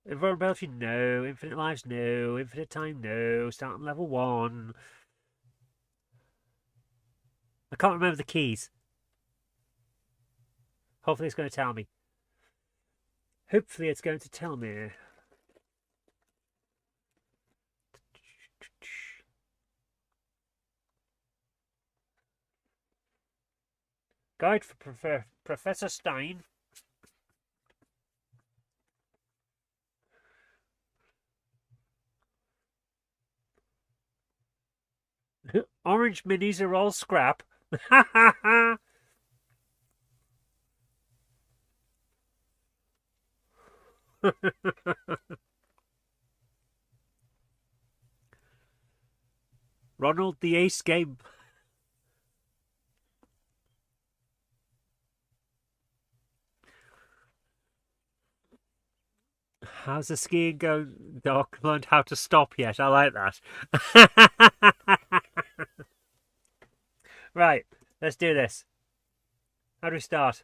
Invulnerability, no. Infinite lives, no. Infinite time, no. Start on level 1. I can't remember the keys. Hopefully it's going to tell me. Hopefully it's going to tell me. Guide for Professor Stein. Orange minis are all scrap. Ha ha ha! Ronald the Ace Game. How's the skiing going? Doc learned how to stop yet. I like that. Right, let's do this. How do we start?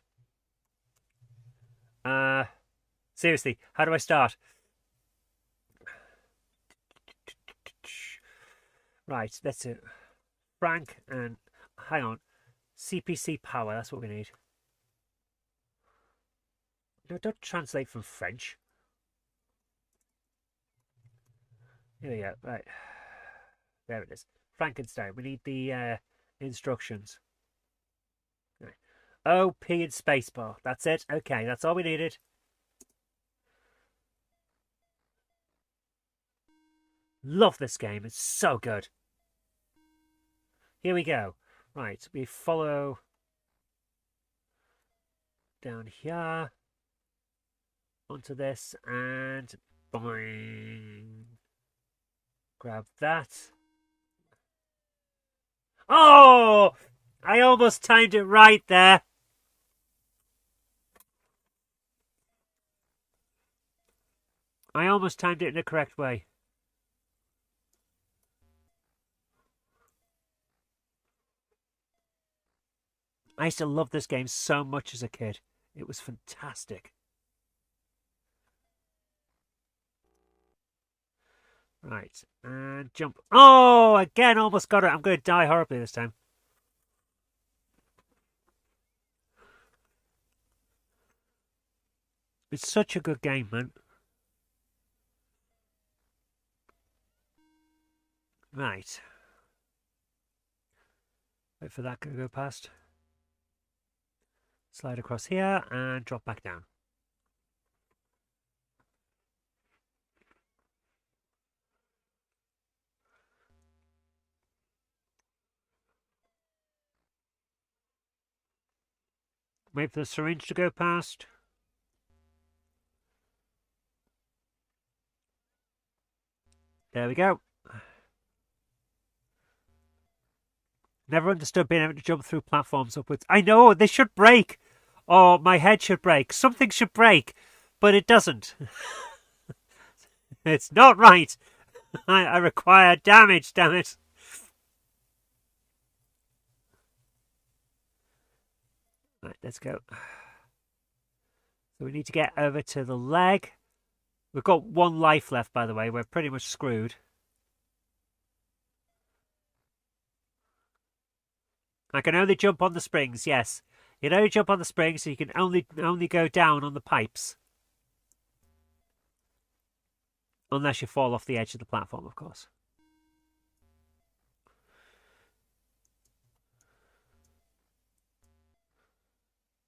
Seriously, how do I start? Right, that's it. Frank and hang on. CPC power, that's what we need. No, don't translate from French. Here we go. Right. There it is. Frankenstein. We need the instructions. Right. OP and spacebar. That's it. Okay, that's all we needed. Love this game. It's so good. Here we go. Right. We follow down here onto this and boing. Grab that. Oh! I almost timed it right there. I almost timed it in the correct way. I used to love this game so much as a kid. It was fantastic. Right, and jump. Oh, again, almost got it. I'm going to die horribly this time. It's such a good game, man. Right. Wait for that to go past. Slide across here and drop back down. Wait for the syringe to go past. There we go. Never understood being able to jump through platforms upwards. I know, they should break. Or my head should break. Something should break. But it doesn't. It's not right. I require damage, damn it. Right, let's go. So we need to get over to the leg. We've got 1 life left, by the way. We're pretty much screwed. I can only jump on the springs, yes. You can only jump on the springs, so you can only go down on the pipes. Unless you fall off the edge of the platform, of course.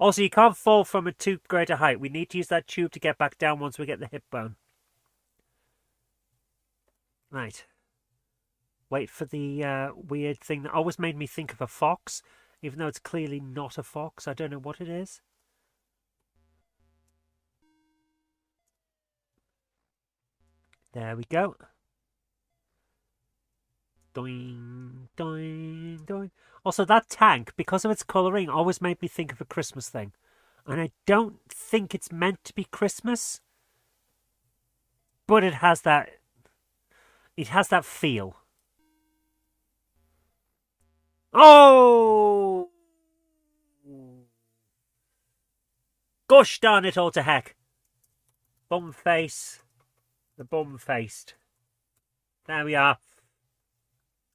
Also, you can't fall from a too great a height. We need to use that tube to get back down once we get the hip bone. Right. Wait for the weird thing that always made me think of a fox, even though it's clearly not a fox. I don't know what it is. There we go. Doing, doing, doing. Also, that tank, because of its colouring, always made me think of a Christmas thing. And I don't think it's meant to be Christmas. But it has that... It has that feel. Oh! Gosh darn it all to heck. Bum face. The bum faced. There we are.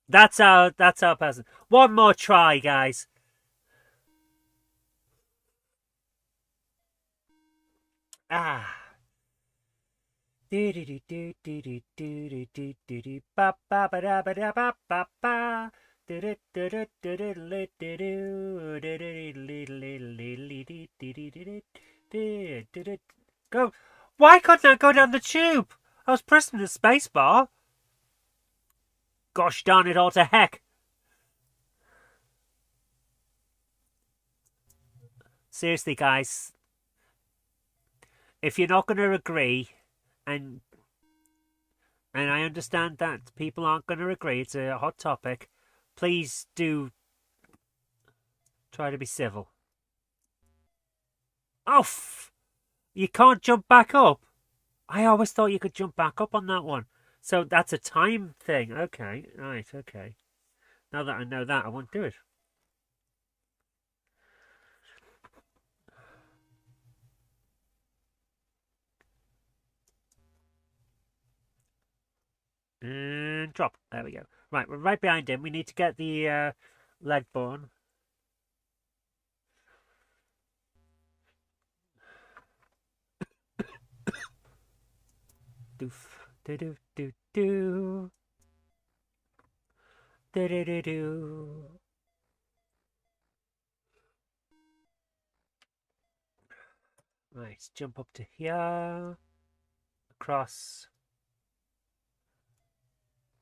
That's our person. One more try, guys. Ah. Do do do do do do do do do do ba ba ba da ba da ba ba ba. Go. Why couldn't I go down the tube? I was pressing the space bar. Gosh darn it all to heck. Seriously, guys. If you're not going to agree, and I understand that people aren't going to agree, it's a hot topic, please do try to be civil. Oh, you can't jump back up. I always thought you could jump back up on that one. So that's a time thing. Okay, right, okay. Now that I know that, I won't do it. And drop. There we go. Right, we're right behind him. We need to get the leg bone. Doof. Do do do do. Do do do do. Right, jump up to here. Across.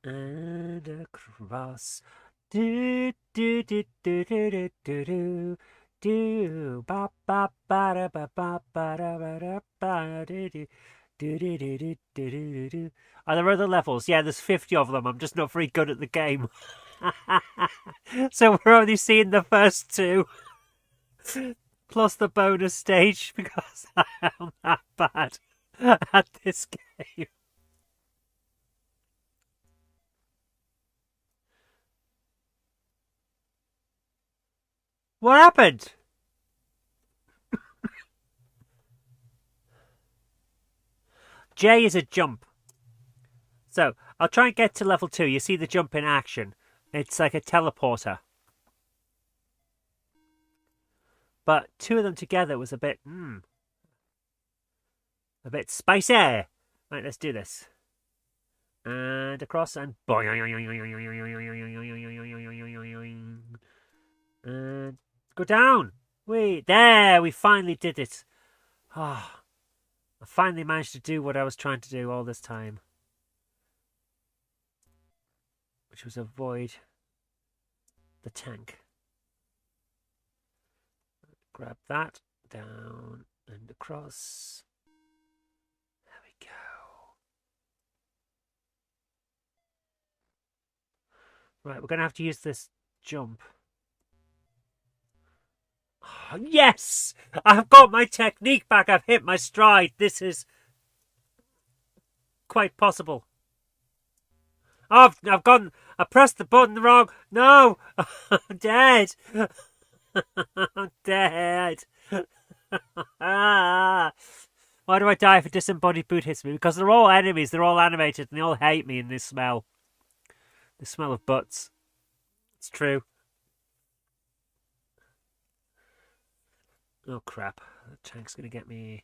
And across. Do do do do do do do do. Do ba ba ba da ba ba ba da ba da ba do do. Are there other levels? Yeah, there's 50 of them. I'm just not very good at the game. So we're only seeing the first two. Plus the bonus stage because I am that bad at this game. What happened? J is a jump. So, I'll try and get to level 2. You see the jump in action. It's like a teleporter. But two of them together was a bit spicy. Right, let's do this. And across and and go down. Wait, there, we finally did it. Ah. I finally managed to do what I was trying to do all this time. Which was avoid the tank. Grab that, down and across. There we go. Right, we're going to have to use this jump. Oh, yes! I've got my technique back. I've hit my stride. This is quite possible. Oh, I've gone. I pressed the button wrong. No! I'm dead. I'm dead. Why do I die if a disembodied boot hits me? Because they're all enemies. They're all animated and they all hate me in this smell. The smell of butts. It's true. Oh crap, the tank's gonna get me.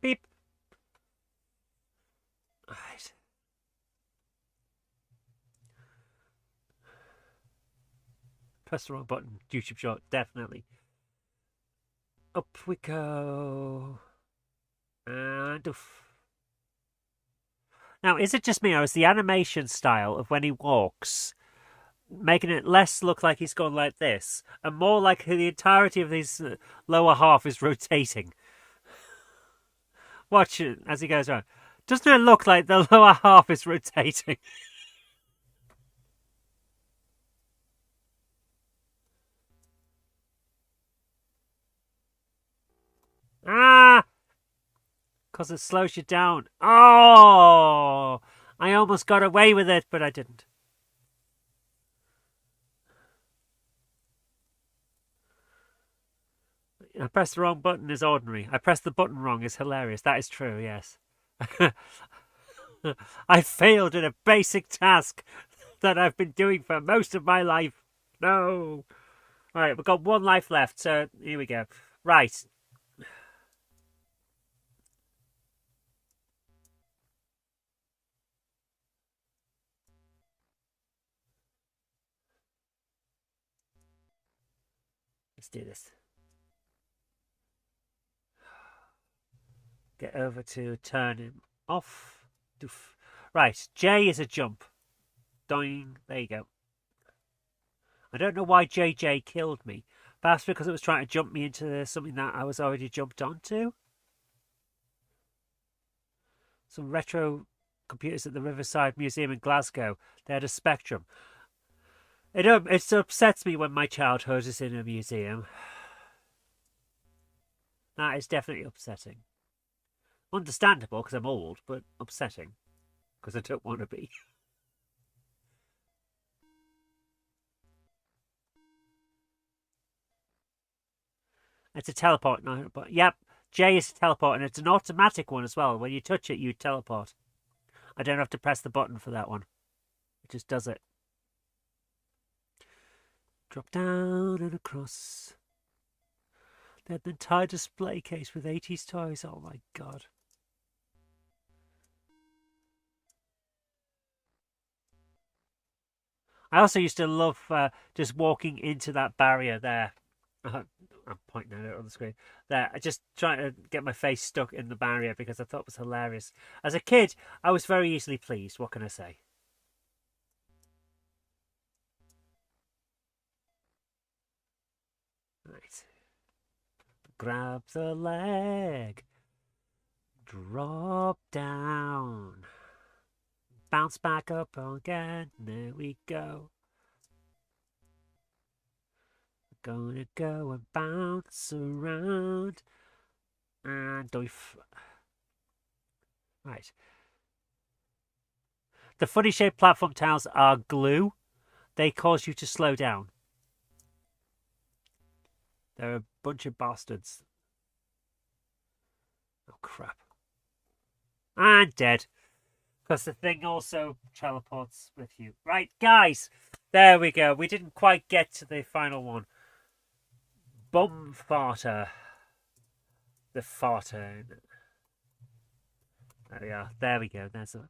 Beep! Alright. Press the wrong button. YouTube shot, definitely. Up we go. And oof. Now, is it just me, or is the animation style of when he walks making it less look like he's going like this, and more like the entirety of his lower half is rotating? Watch it as he goes around. Doesn't it look like the lower half is rotating? Ah! Because it slows you down. Oh! I almost got away with it, but I didn't. I pressed the wrong button is ordinary. I pressed the button wrong is hilarious. That is true, yes. I failed in a basic task that I've been doing for most of my life. No. All right, we've got one life left, so here we go. Right. Let's do this. Get over to turn him off. Doof. Right, J is a jump. Doing. There you go. I don't know why JJ killed me. Perhaps because it was trying to jump me into something that I was already jumped onto. Some retro computers at the Riverside Museum in Glasgow. They had a Spectrum. It upsets me when my childhood is in a museum. That is definitely upsetting. Understandable because I'm old, but upsetting because I don't want to be. It's a teleport, no, but yep, J is a teleport, and it's an automatic one as well. When you touch it, you teleport. I don't have to press the button for that one. It just does it. Drop down and across. They had an entire display case with 80s toys. Oh my god. I also used to love just walking into that barrier there. I'm pointing at it on the screen. There, just trying to get my face stuck in the barrier because I thought it was hilarious. As a kid, I was very easily pleased. What can I say? Right. Grab the leg. Drop down. Bounce back up again. There we go. Gonna go and bounce around. And doif. Right. The funny shaped platform tiles are glue. They cause you to slow down. They're a bunch of bastards. Oh crap. And dead. Because the thing also teleports with you. Right, guys. There we go. We didn't quite get to the final one. Bomb farter. The farter. There we are. There we go. That's it.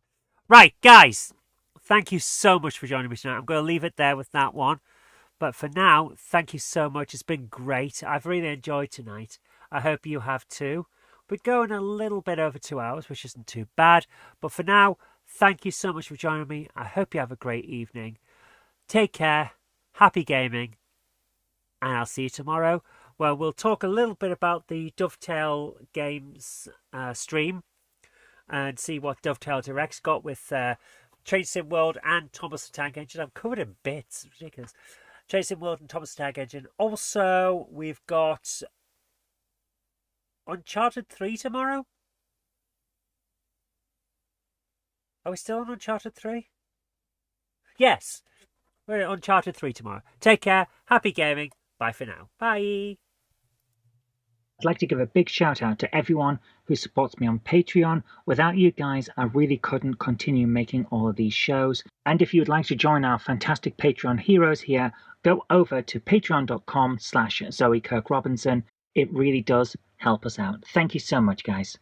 Right, guys. Thank you so much for joining me tonight. I'm going to leave it there with that one. But for now, thank you so much. It's been great. I've really enjoyed tonight. I hope you have too. We're going a little bit over 2 hours, which isn't too bad. But for now, thank you so much for joining me. I hope you have a great evening. Take care. Happy gaming. And I'll see you tomorrow, where we'll talk a little bit about the Dovetail Games stream and see what Dovetail Direct's got with Train Sim World and Thomas the Tank Engine. I'm covered in bits. It's ridiculous. Train Sim World and Thomas the Tank Engine. Also, we've got Uncharted 3 tomorrow. Are we still on Uncharted 3? Yes. We're at Uncharted 3 tomorrow. Take care. Happy gaming. Bye for now. Bye. I'd like to give a big shout out to everyone who supports me on Patreon. Without you guys, I really couldn't continue making all of these shows. And if you'd like to join our fantastic Patreon heroes here, go over to patreon.com/Zoe Kirk Robinson. It really does help us out. Thank you so much, guys.